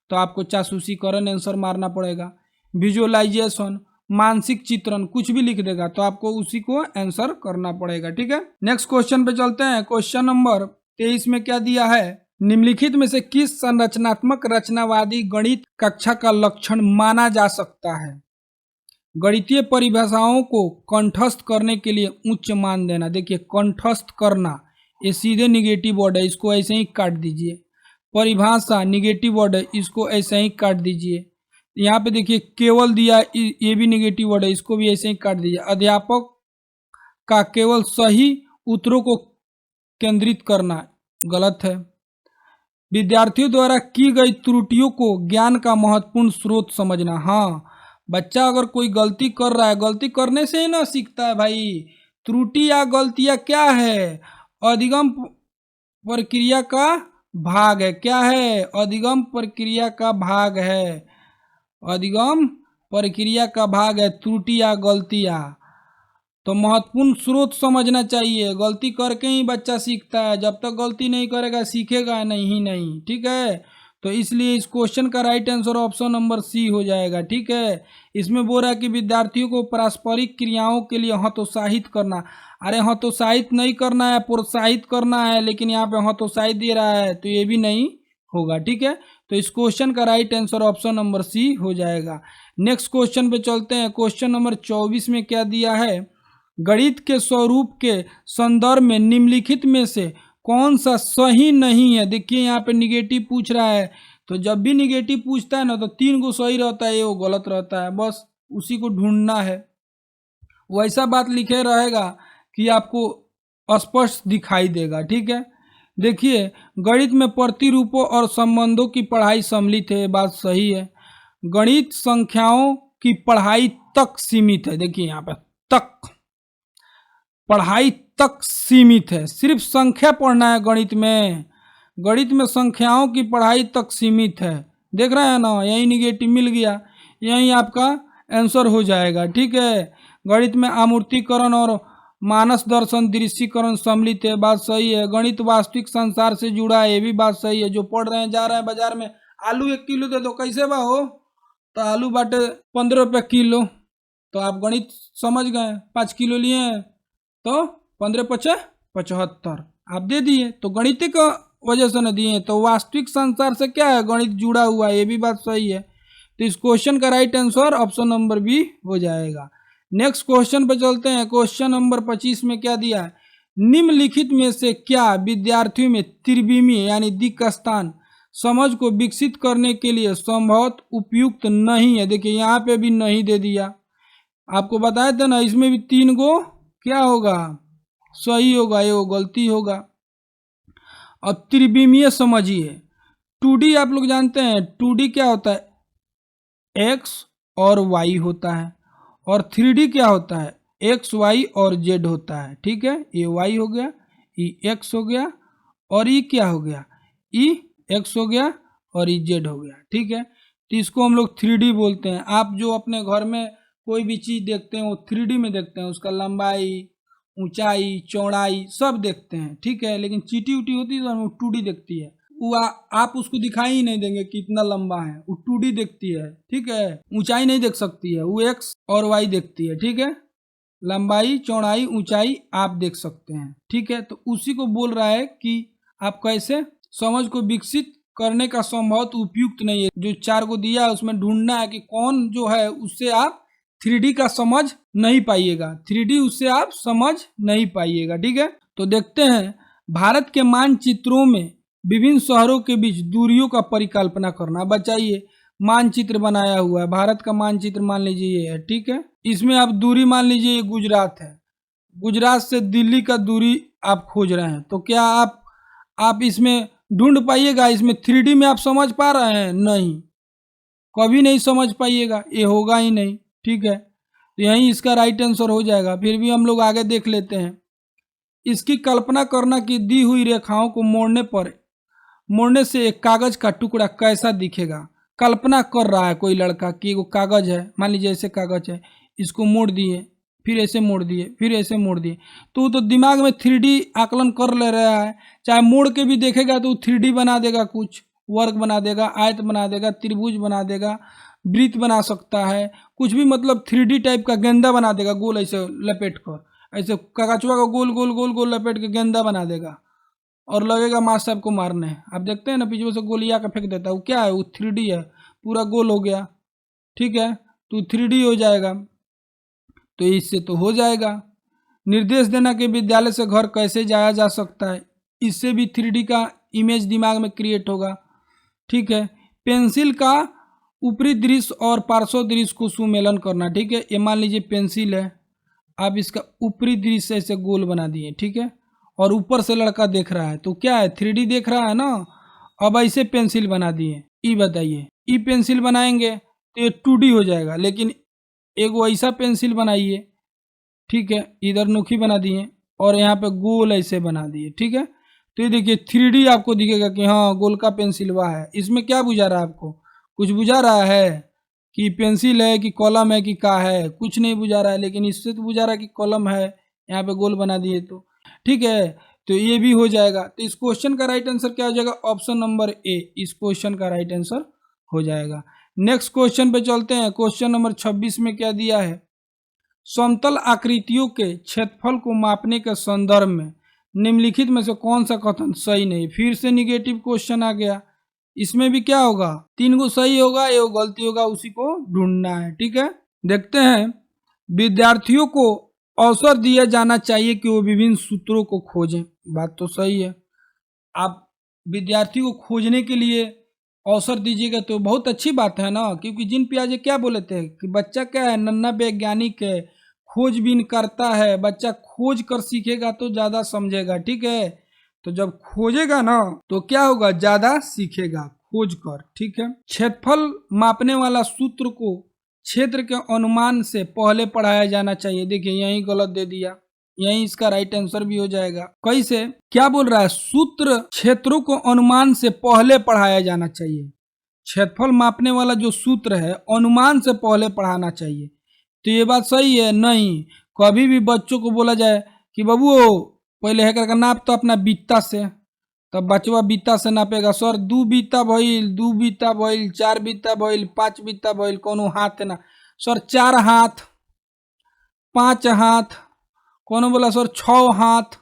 तो आपको जासूसीकरण आंसर मारना पड़ेगा। विजुअलाइजेशन मानसिक चित्रण कुछ भी लिख देगा तो आपको उसी को आंसर करना पड़ेगा। ठीक है, नेक्स्ट क्वेश्चन पे चलते हैं। क्वेश्चन नंबर 23 में क्या दिया है, निम्नलिखित में से किस संरचनात्मक रचनावादी गणित कक्षा का लक्षण माना जा सकता है। गणितीय परिभाषाओं को कंठस्थ करने के लिए उच्च मान देना। देखिए कंठस्थ करना ये सीधे निगेटिव वर्ड है, इसको ऐसे ही काट दीजिए। परिभाषा निगेटिव वर्ड है, इसको ऐसे ही काट दीजिए। यहाँ पे देखिए केवल दिया, ये भी निगेटिव वर्ड है, इसको भी ऐसे ही काट दीजिए। अध्यापक का केवल सही उत्तरों को केंद्रित करना गलत है। विद्यार्थियों द्वारा की गई त्रुटियों को ज्ञान का महत्वपूर्ण स्रोत समझना। हाँ, बच्चा अगर कोई गलती कर रहा है, गलती करने से ही ना सीखता है भाई। त्रुटि या गलतियां क्या है, अधिगम प्रक्रिया का भाग है। क्या है, अधिगम प्रक्रिया का भाग है, अधिगम प्रक्रिया का भाग है त्रुटि या गलतियां। तो महत्वपूर्ण स्रोत समझना चाहिए, गलती करके ही बच्चा सीखता है, जब तक गलती नहीं करेगा सीखेगा नहीं। ठीक है, तो इसलिए इस क्वेश्चन का right answer option number C हो जाएगा। ठीक है, इसमें बोल रहा है कि विद्यार्थियों को पारस्परिक क्रियाओं के लिए हतोत्साहित करना। अरे हतोत्साहित नहीं करना है, प्रोत्साहित करना है, लेकिन यहाँ पे हतोत्साहित दे रहा है तो ये भी नहीं होगा। ठीक है, तो इस क्वेश्चन का right answer option number C हो जाएगा। नेक्स्ट क्वेश्चन पे चलते हैं। क्वेश्चन नंबर 24 में क्या दिया है, गणित के स्वरूप के संदर्भ में निम्नलिखित में से कौन सा सही नहीं है। देखिए यहाँ पे निगेटिव पूछ रहा है, तो जब भी निगेटिव पूछता है ना तो 3 गो सही रहता है, वो गलत रहता है, बस उसी को ढूंढना है। वैसा बात लिखे रहेगा कि आपको स्पष्ट दिखाई देगा। ठीक है, देखिए गणित में प्रतिरूपों और संबंधों की पढ़ाई सम्मिलित है, बात सही है। गणित संख्याओं की पढ़ाई तक सीमित है। देखिए यहाँ पे तक, पढ़ाई तक सीमित है, सिर्फ संख्या पढ़ना है गणित में। गणित में संख्याओं की पढ़ाई तक सीमित है, देख रहे हैं ना, यही निगेटिव मिल गया, यही आपका आंसर हो जाएगा। ठीक है, गणित में आमूर्तीकरण और मानस दर्शन दृश्यीकरण सम्मिलित है, बात सही है। गणित वास्तविक संसार से जुड़ा है, ये भी बात सही है। जो पढ़ रहे हैं, जा रहे हैं बाजार में, आलू 1 किलो दे दो, कैसे बा हो, तो आलू बाटे 15 रुपये किलो, तो आप गणित समझ गए। 5 किलो लिए हैं तो 15 पचे 75 आप दे दिए, तो गणित का वजह से न दिए, तो वास्तविक संसार से क्या है, गणित जुड़ा हुआ है, ये भी बात सही है। तो इस क्वेश्चन का right answer option number B हो जाएगा। नेक्स्ट क्वेश्चन पे चलते हैं। क्वेश्चन नंबर 25 में क्या दिया है, निम्नलिखित में से क्या विद्यार्थियों में त्रिविमीय यानी दिक् स्थान समझ को विकसित करने के लिए संभवत उपयुक्त नहीं है। देखिए यहाँ पे भी नहीं दे दिया, आपको बताया था ना, इसमें भी 3 गो क्या होगा, सही होगा, ये वो गलती होगा। अब त्रिविमीय समझिए, 2D आप लोग जानते हैं, 2D क्या होता है, x और y होता है, और 3D क्या होता है, x y और z होता है। ठीक है, ये y हो गया, ये x हो गया, और ये क्या हो गया, ये x हो गया, और ये z हो गया। ठीक है, तो इसको हम लोग 3D बोलते हैं। आप जो अपने घर में कोई भी चीज़ देखते हैं वो 3D में देखते हैं, उसका लंबाई, ऊंचाई, चौड़ाई सब देखते हैं। ठीक है, लेकिन चीटी उटी होती है तो वो 2D देखती है, वो आप उसको दिखाई ही नहीं देंगे कि इतना लंबा है, वो 2D देखती है। ठीक है, ऊंचाई नहीं देख सकती है, वो x और y देखती है। ठीक है, लंबाई, चौड़ाई, ऊंचाई आप देख सकते हैं। ठीक है, तो उसी को बोल रहा है कि आप कैसे समझ को विकसित करने का संभवत उपयुक्त नहीं है। जो 4 को दिया है उसमें ढूंढना है कि कौन जो है उससे आप 3D का समझ नहीं पाइएगा, 3D उससे आप समझ नहीं पाइएगा। ठीक है, तो देखते हैं, भारत के मानचित्रों में विभिन्न शहरों के बीच दूरियों का परिकल्पना करना। बताइए, मानचित्र बनाया हुआ है, भारत का मानचित्र मान लीजिए ये है। ठीक है, इसमें आप दूरी मान लीजिए ये गुजरात है, गुजरात से दिल्ली का दूरी आप खोज रहे हैं, तो क्या आप इसमें ढूंढ पाइएगा, इसमें 3D में आप समझ पा रहे हैं, नहीं, कभी नहीं समझ पाइएगा, ये होगा ही नहीं। ठीक है, तो यही इसका राइट आंसर हो जाएगा। फिर भी हम लोग आगे देख लेते हैं। इसकी कल्पना करना कि दी हुई रेखाओं को मोड़ने से एक कागज का टुकड़ा कैसा दिखेगा। कल्पना कर रहा है कोई लड़का कि वो कागज है, मान लीजिए ऐसे कागज है, इसको मोड़ दिए, फिर ऐसे मोड़ दिए, फिर ऐसे मोड़ दिए, तो वो तो दिमाग में 3D आकलन कर ले रहा है। चाहे मोड़ के भी देखेगा तो 3D बना देगा, कुछ वर्ग बना देगा, आयत बना देगा, त्रिभुज बना देगा, वृत्त बना सकता है, कुछ भी मतलब 3D टाइप का गेंदा बना देगा, गोल ऐसे लपेट कर, ऐसे कागचवा का गोल गोल गोल गोल लपेट के गेंदा बना देगा और लगेगा मास्टर साहब को मारने। आप देखते हैं ना पीछे से गोलियां का फेंक देता है, वो क्या है, वो 3D है, पूरा गोल हो गया, ठीक है, तो 3D हो जाएगा। तो इससे तो हो जाएगा। निर्देश देना कि विद्यालय से घर कैसे जाया जा सकता है, इससे भी 3D का इमेज दिमाग में क्रिएट होगा, ठीक है। पेंसिल का ऊपरी दृश्य और पार्श्व दृश्य को सुमेलन करना, ठीक है। ये मान लीजिए पेंसिल है, आप इसका ऊपरी दृश्य ऐसे गोल बना दिए, ठीक है, और ऊपर से लड़का देख रहा है तो क्या है, 3D देख रहा है ना। अब ऐसे पेंसिल बना दिए, ई बताइए, ई पेंसिल बनाएंगे तो ये 2D हो जाएगा। लेकिन एक ऐसा पेंसिल बनाइए, ठीक है, इधर नोखी बना दिए और यहाँ पे गोल ऐसे बना दिए, ठीक है, तो ये देखिए 3D आपको दिखेगा कि हाँ गोल का पेंसिल वह है। इसमें क्या बुझा रहा है आपको, कुछ बुझा रहा है कि पेंसिल है कि कॉलम है कि का है, कुछ नहीं बुझा रहा है। लेकिन इससे तो बुझा रहा है कि कॉलम है, यहाँ पे गोल बना दिए तो ठीक है, तो ये भी हो जाएगा। तो इस क्वेश्चन का राइट आंसर क्या हो जाएगा, ऑप्शन नंबर ए इस क्वेश्चन का राइट आंसर हो जाएगा। नेक्स्ट क्वेश्चन पे चलते हैं। क्वेश्चन नंबर 26 में क्या दिया है, समतल आकृतियों के क्षेत्रफल को मापने के संदर्भ में निम्नलिखित में से कौन सा कथन सही नहीं। फिर से निगेटिव क्वेश्चन आ गया। इसमें भी क्या होगा, 3 गो सही होगा, एक गलती होगा, उसी को ढूंढना है, ठीक है। देखते हैं, विद्यार्थियों को अवसर दिया जाना चाहिए कि वो विभिन्न सूत्रों को खोजें। बात तो सही है, आप विद्यार्थी को खोजने के लिए अवसर दीजिएगा तो बहुत अच्छी बात है ना। क्योंकि जिन पियाजे क्या बोले थे कि बच्चा क्या है, नन्हा वैज्ञानिक है, खोजबीन करता है। बच्चा खोज कर सीखेगा तो ज़्यादा समझेगा, ठीक है। तो जब खोजेगा ना तो क्या होगा, ज़्यादा सीखेगा खोज कर, ठीक है। क्षेत्रफल मापने वाला सूत्र को क्षेत्र के अनुमान से पहले पढ़ाया जाना चाहिए। देखिए यही गलत दे दिया, यही इसका राइट आंसर भी हो जाएगा। कैसे, क्या बोल रहा है, सूत्र क्षेत्रों को अनुमान से पहले पढ़ाया जाना चाहिए। क्षेत्रफल मापने वाला जो सूत्र है अनुमान से पहले पढ़ाना चाहिए। तो ये बात सही है नहीं। कभी भी बच्चों को बोला जाए कि बाबू पहले है करके नाप तो अपना बीता से, तब बचवा बीता से नापेगा। सर 2 बीता भइल, 2 बीता भइल, 4 बीता भइल, 5 बीता भइल, कोनो हाथ ना। सर 4 हाथ, 5 हाथ, कोनो बोला सर 6 हाथ,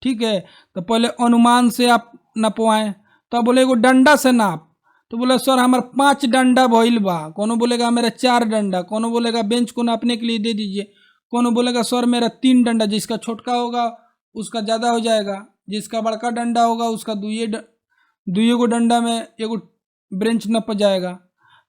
ठीक है। तो पहले अनुमान से आप नपवाएं। तो बोले एगो डंडा से नाप, तो बोले सर हमारा 5 डंडा भइल बा। कोनो बोलेगा मेरा 4 डंडा, कोनो बोलेगा बेंच को नापने के लिए दे दीजिए, कोनो बोलेगा सर मेरा 3 डंडा। जिसका छोटका होगा उसका ज़्यादा हो जाएगा, जिसका बड़का डंडा होगा उसका दुइये गो डंडा में एगो बेंच नप जाएगा।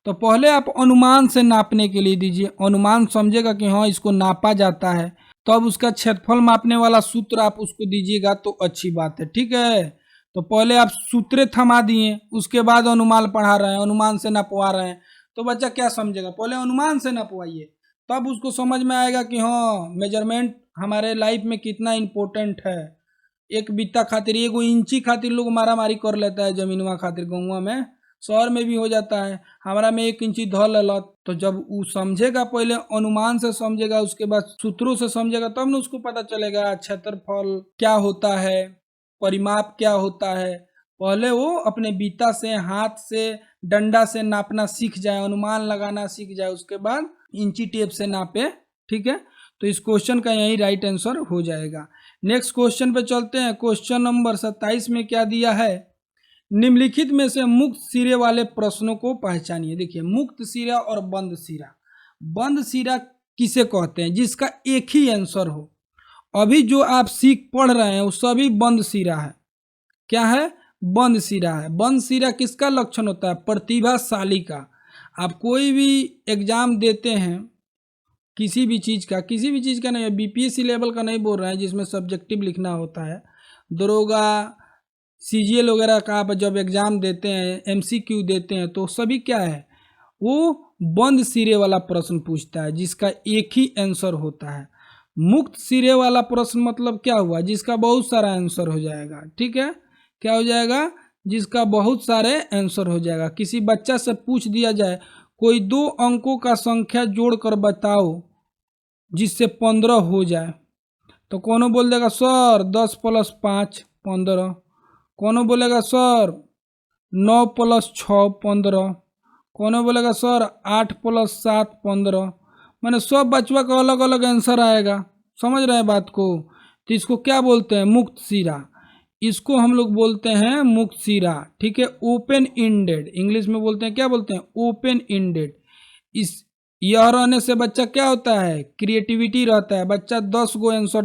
तो पहले आप अनुमान से नापने के लिए दीजिए, अनुमान समझेगा कि हाँ इसको नापा जाता है, तो अब उसका क्षेत्रफल मापने वाला सूत्र आप उसको दीजिएगा तो अच्छी बात है, ठीक है। तो पहले आप सूत्रे थमा दिए, उसके बाद अनुमान पढ़ा रहे हैं, अनुमान से नपवा रहे हैं, तो बच्चा क्या समझेगा, पहले अनुमान से नपवाइए, तब उसको समझ में आएगा कि हाँ मेजरमेंट हमारे लाइफ में कितना इम्पोर्टेंट है। एक बित्ता खातिर, एगो इंची खातिर लोग मारा मारी कर लेता है जमीनवा खातिर, गाँव में, शहर में भी हो जाता है। हमारा में 1 इंची धो लेलत, तो जब वो समझेगा, पहले अनुमान से समझेगा, उसके बाद सूत्रों से समझेगा, तब न उसको पता चलेगा क्षेत्रफल क्या होता है, परिमाप क्या होता है। पहले वो अपने बीता से, हाथ से, डंडा से नापना सीख जाए, अनुमान लगाना सीख जाए, उसके बाद इंची टेप से नापे, ठीक है। तो इस क्वेश्चन का यही राइट आंसर हो जाएगा। नेक्स्ट क्वेश्चन पे चलते हैं। क्वेश्चन नंबर 27 में क्या दिया है, निम्नलिखित में से मुक्त सिरे वाले प्रश्नों को पहचानिए। देखिए मुक्त सिरा और बंद सिरा, बंद सिरा किसे कहते हैं, जिसका एक ही आंसर हो। अभी जो आप सीख पढ़ रहे हैं वो सभी बंद सिरा है। क्या है, बंद सिरा है। बंद सिरा किसका लक्षण होता है, प्रतिभाशाली का। आप कोई भी एग्जाम देते हैं, किसी भी चीज़ का नहीं, बीपीएससी लेवल का नहीं बोल रहे हैं जिसमें सब्जेक्टिव लिखना होता है, दरोगा, सीजीएल वगैरह का आप जब एग्ज़ाम देते हैं, एमसीक्यू देते हैं, तो सभी क्या है, वो बंद सिरे वाला प्रश्न पूछता है जिसका एक ही आंसर होता है। मुक्त सिरे वाला प्रश्न मतलब क्या हुआ, जिसका बहुत सारा आंसर हो जाएगा। ठीक है, क्या हो जाएगा, जिसका बहुत सारे आंसर हो जाएगा। किसी बच्चा से पूछ दिया जाए कोई 2 अंकों का संख्या जोड़कर बताओ जिससे 15 हो जाए, तो कौनो बोल देगा सर 10 + 5 15, कौनो बोलेगा सर 9 + 6 15, कौनो बोलेगा सर 8 + 7 15। मैंने सब बचवा का अलग अलग आंसर आएगा। समझ रहे हैं बात को। तो इसको क्या बोलते हैं, मुक्त सिरा। इसको हम लोग बोलते हैं मुक्त सिरा। ठीक है, ओपन इंडेड इंग्लिश में बोलते हैं, क्या बोलते हैं, ओपन इंडेड। इस यह रहने से बच्चा क्या होता है, क्रिएटिविटी रहता है, बच्चा 10 गो आंसर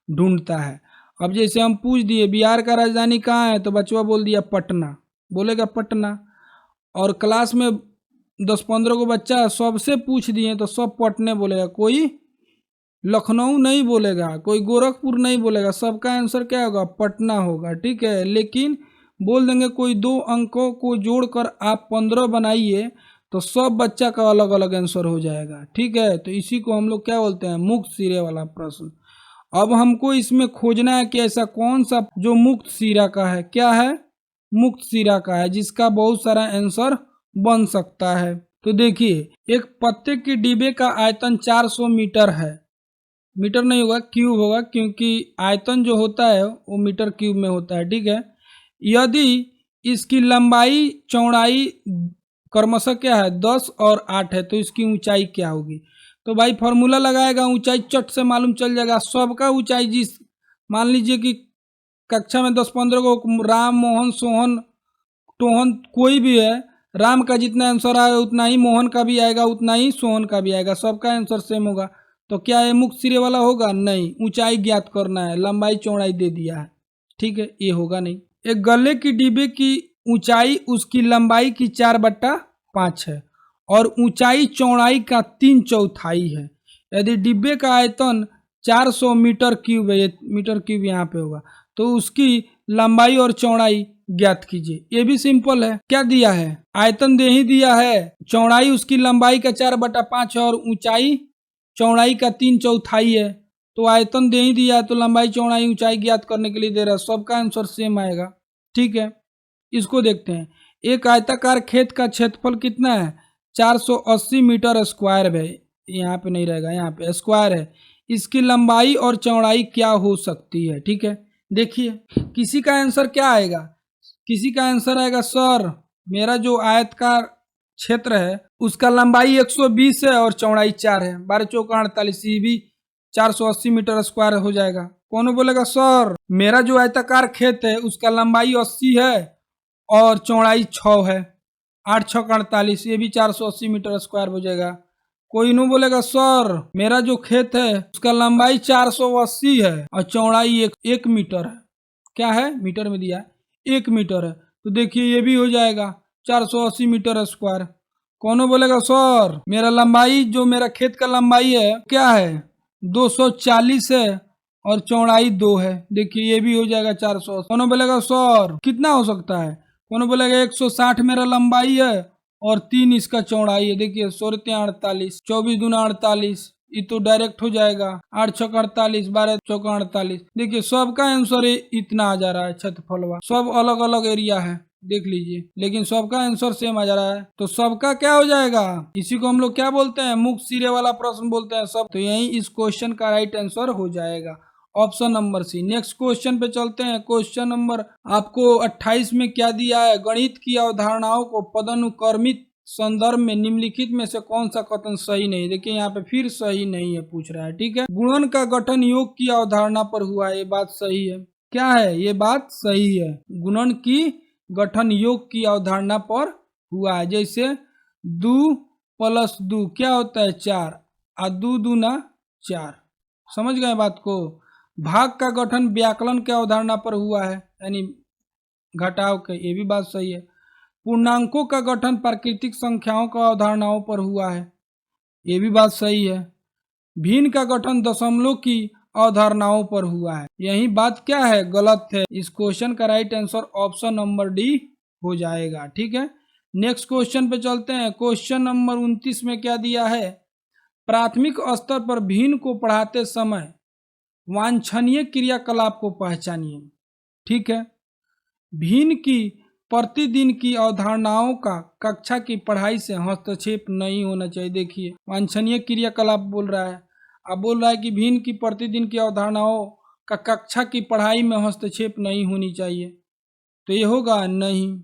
ढूंढता है। अब जैसे हम पूछ दिए बिहार का राजधानी कहाँ है, तो बच्चा बोल दिया पटना, बोलेगा पटना। और क्लास में 10-15 को बच्चा सबसे पूछ दिए तो सब पटने बोलेगा, कोई लखनऊ नहीं बोलेगा, कोई गोरखपुर नहीं बोलेगा, सबका आंसर क्या होगा, पटना होगा। ठीक है, लेकिन बोल देंगे कोई 2 अंकों को जोड़कर आप 15 बनाइए, तो सब बच्चा का अलग अलग आंसर हो जाएगा। ठीक है, तो इसी को हम लोग क्या बोलते हैं, मुक्त सिरे वाला प्रश्न। अब हमको इसमें खोजना है कि ऐसा कौन सा जो मुक्त सिरा का है, क्या है, मुक्त सिरा का है, जिसका बहुत सारा आंसर बन सकता है। तो देखिए, एक पत्ते के डिब्बे का आयतन 400 मीटर है, मीटर नहीं होगा क्यूब होगा, क्योंकि आयतन जो होता है वो मीटर क्यूब में होता है। ठीक है, यदि इसकी लंबाई चौड़ाई क्रमशः क्या है 10 और 8 है, तो इसकी ऊंचाई क्या होगी। तो भाई फॉर्मूला लगाएगा, ऊंचाई चट से मालूम चल जाएगा। सबका ऊंचाई जिस, मान लीजिए कि कक्षा में 10-15 को राम मोहन सोहन टोहन कोई भी है, राम का जितना आंसर आएगा उतना ही मोहन का भी आएगा, उतना ही सोहन का भी आएगा, सबका आंसर सेम होगा। तो क्या ये मुक्त सिरे वाला होगा, नहीं। ऊंचाई ज्ञात करना है, लंबाई चौड़ाई दे दिया है। ठीक है, ये होगा नहीं। एक गले की डिब्बे की ऊंचाई उसकी लंबाई की 4/5 है और ऊंचाई चौड़ाई का 3/4 है। यदि डिब्बे का आयतन 400 मीटर क्यूब है, ये मीटर क्यूब यहाँ पे होगा, तो उसकी लंबाई और चौड़ाई ज्ञात कीजिए। ये भी सिंपल है। क्या दिया है, आयतन दे ही दिया है, चौड़ाई उसकी लंबाई का 4/5 है और ऊंचाई चौड़ाई का 3/4 है। तो आयतन दे ही दिया है, तो लंबाई चौड़ाई ऊंचाई ज्ञात करने के लिए दे रहा है, सबका आंसर सेम आएगा। ठीक है, इसको देखते हैं। एक आयताकार खेत का क्षेत्रफल कितना है, 480 मीटर स्क्वायर है। यहाँ पे नहीं रहेगा, यहाँ पे स्क्वायर है। इसकी लंबाई और चौड़ाई क्या हो सकती है। ठीक है, देखिए किसी का आंसर क्या आएगा, किसी का आंसर आएगा सर मेरा जो आयताकार क्षेत्र है उसका लंबाई 120 है और चौड़ाई 4 है, 12 चौका 48, ये भी 480 मीटर स्क्वायर हो जाएगा। कौन बोलेगा सर मेरा जो आयताकार खेत है उसका लंबाई 80 है और चौड़ाई 6 है, 8 छक्का 48, ये भी 480 मीटर स्क्वायर हो जाएगा। कोई नो बोलेगा सर मेरा जो खेत है उसका लंबाई 480 है और चौड़ाई 1 मीटर है। क्या है, मीटर में दिया है 1 मीटर है, तो देखिए ये भी हो जाएगा 480 मीटर स्क्वायर। कौन बोलेगा सर मेरा लंबाई जो मेरा खेत का लंबाई है क्या है 240 है और चौड़ाई 2 है, देखिए ये भी हो जाएगा 400। कौन बोलेगा सर कितना हो सकता है, कौन बोलेगा 160 मेरा लंबाई है और 3 इसका चौड़ाई है, देखिए 16 48, 24 दूना 48, ये तो डायरेक्ट हो जाएगा 8 छक्का 48, 12 चौका 48। देखिए सबका आंसर इतना आ जा रहा है, क्षेत्रफल सब अलग अलग एरिया है देख लीजिए, लेकिन सबका आंसर सेम आ जा रहा है, तो सबका क्या हो जाएगा, इसी को हम लोग क्या बोलते हैं, मुक्त सिरे वाला प्रश्न बोलते हैं सब। तो यही इस क्वेश्चन का राइट आंसर हो जाएगा option number C. Next question पे चलते हैं। क्वेश्चन नंबर आपको 28 में क्या दिया है, गणित की अवधारणाओं को पदानुक्रमित संदर्भ में निम्नलिखित में से कौन सा कथन सही नहीं। देखिए यहाँ पे फिर सही नहीं है पूछ रहा है। ठीक है, गुणन का गठन योग की अवधारणा पर हुआ है, ये बात सही है। क्या है, ये बात सही है, गुणन की गठन योग की अवधारणा पर हुआ है। जैसे 2 + 2 क्या होता है 4 और 2 दूना 4, समझ गए बात को। भाग का गठन व्याकलन के अवधारणा पर हुआ है, यानी घटाव के, ये भी बात सही है। पूर्णांकों का गठन प्राकृतिक संख्याओं का अवधारणाओं पर हुआ है, ये भी बात सही है। भिन्न का गठन दशमलव की अवधारणाओं पर हुआ है, यही बात क्या है, गलत है। इस क्वेश्चन का right answer option number D हो जाएगा। ठीक है, नेक्स्ट क्वेश्चन पे चलते हैं। क्वेश्चन नंबर 29 में क्या दिया है, प्राथमिक स्तर पर भिन्न को पढ़ाते समय वांछनीय क्रियाकलाप को पहचानिए। ठीक है, भिन्न की प्रतिदिन की अवधारणाओं का कक्षा की पढ़ाई से हस्तक्षेप नहीं होना चाहिए। देखिए वांछनीय क्रियाकलाप बोल रहा है, अब बोल रहा है कि भिन्न की प्रतिदिन की अवधारणाओं का कक्षा की पढ़ाई में हस्तक्षेप नहीं होनी चाहिए, तो ये होगा नहीं।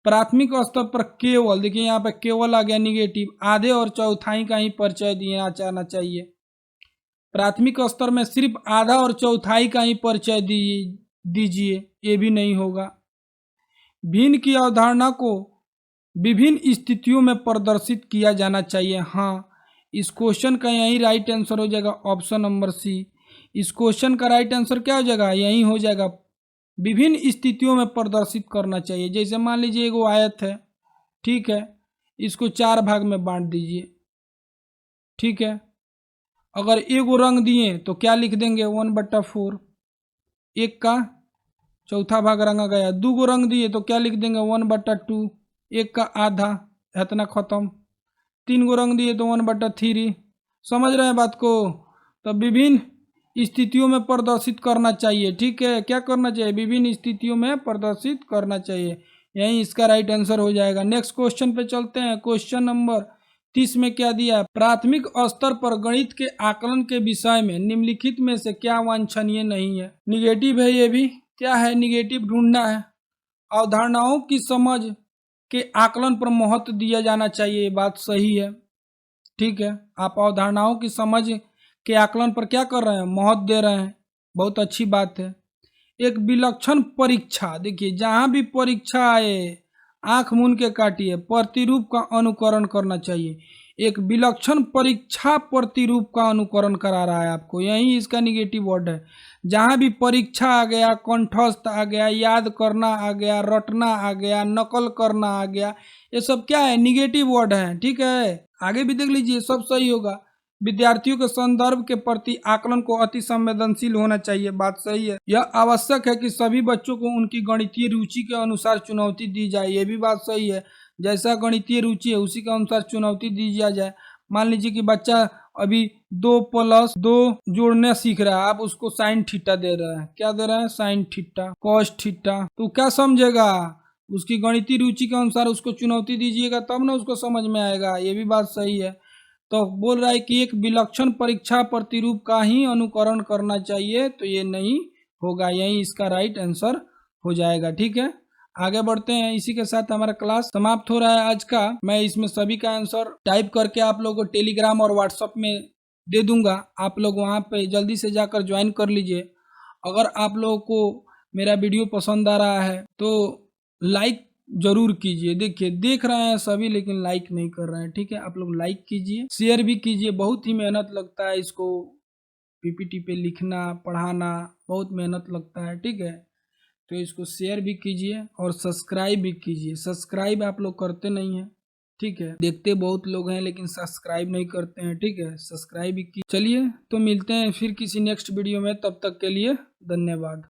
प्राथमिक स्तर पर केवल, देखिए यहाँ पे केवल आ गया निगेटिव, आधे और चौथाई का ही परिचय दिया जाना चाहिए। प्राथमिक स्तर में सिर्फ आधा और चौथाई का ही परिचय दीजिए, ये भी नहीं होगा। भिन्न की अवधारणा को विभिन्न स्थितियों में प्रदर्शित किया जाना चाहिए। हाँ, इस क्वेश्चन का यही राइट आंसर हो जाएगा ऑप्शन नंबर सी। इस क्वेश्चन का राइट आंसर क्या हो जाएगा, यही हो जाएगा, विभिन्न स्थितियों में प्रदर्शित करना चाहिए। जैसे मान लीजिए एगो आयत है, ठीक है, इसको 4 भाग में बांट दीजिए। ठीक है, अगर एगो रंग दिए तो क्या लिख देंगे 1/4, एक का चौथा भाग रंगा गया। 2 रंग दिए तो क्या लिख देंगे 1/2, एक का आधा, इतना खत्म। 3 रंग दिए तो 1/3। समझ रहे हैं बात को। तो विभिन्न स्थितियों में प्रदर्शित करना चाहिए। ठीक है, क्या करना चाहिए, विभिन्न स्थितियों में प्रदर्शित करना चाहिए, यही इसका राइट आंसर हो जाएगा। नेक्स्ट क्वेश्चन पे चलते हैं। क्वेश्चन नंबर 30 में क्या दिया है, प्राथमिक स्तर पर गणित के आकलन के विषय में निम्नलिखित में से क्या वांछनीय नहीं है। निगेटिव है, ये भी क्या है, निगेटिव ढूंढना है। अवधारणाओं की समझ के आकलन पर महत्व दिया जाना चाहिए, ये बात सही है। ठीक है, आप अवधारणाओं की समझ के आकलन पर क्या कर रहे हैं, महत्व दे रहे हैं, बहुत अच्छी बात है। एक विलक्षण परीक्षा, देखिए जहां भी परीक्षा आए आंख मूंद के काटिए, प्रतिरूप का अनुकरण करना चाहिए। एक विलक्षण परीक्षा प्रतिरूप का अनुकरण करा रहा है आपको, यही इसका निगेटिव वर्ड है। जहां भी परीक्षा आ गया, कंठस्थ आ गया, याद करना आ गया, रटना आ गया, नकल करना आ गया, ये सब क्या है, निगेटिव वर्ड है। ठीक है, आगे भी देख लीजिए, सब सही होगा। विद्यार्थियों के संदर्भ के प्रति आकलन को अति संवेदनशील होना चाहिए, बात सही है। यह आवश्यक है कि सभी बच्चों को उनकी गणितीय रुचि के अनुसार चुनौती दी जाए, ये भी बात सही है। जैसा गणितीय रुचि है उसी के अनुसार चुनौती दी जाए। मान लीजिए कि बच्चा अभी 2+2 जोड़ने सीख रहा है, आप उसको साइन थीटा दे रहे हैं, क्या दे रहे हैं, साइन थीटा, कॉस थीटा, तो क्या समझेगा, उसकी गणितीय रुचि के अनुसार उसको चुनौती दीजिएगा तब ना उसको समझ में आएगा, ये भी बात सही है। तो बोल रहा है कि एक विलक्षण परीक्षा प्रतिरूप का ही अनुकरण करना चाहिए, तो ये नहीं होगा, यही इसका राइट आंसर हो जाएगा। ठीक है, आगे बढ़ते हैं। इसी के साथ हमारा क्लास समाप्त हो रहा है आज का। मैं इसमें सभी का आंसर टाइप करके आप लोगों को टेलीग्राम और व्हाट्सएप में दे दूंगा, आप लोग वहां पे जल्दी से जाकर ज्वाइन कर लीजिए। अगर आप लोगों को मेरा वीडियो पसंद आ रहा है तो लाइक जरूर कीजिए। देखिए देख रहे हैं सभी लेकिन लाइक नहीं कर रहे हैं। ठीक है, आप लोग लाइक कीजिए, शेयर भी कीजिए, बहुत ही मेहनत लगता है इसको पीपीटी पे लिखना पढ़ाना, बहुत मेहनत लगता है। ठीक है, तो इसको शेयर भी कीजिए और सब्सक्राइब भी कीजिए। सब्सक्राइब आप लोग करते नहीं हैं, ठीक है, देखते बहुत लोग हैं लेकिन सब्सक्राइब नहीं करते हैं। ठीक है, सब्सक्राइब भी कीजिए। चलिए तो मिलते हैं फिर किसी नेक्स्ट वीडियो में, तब तक के लिए धन्यवाद।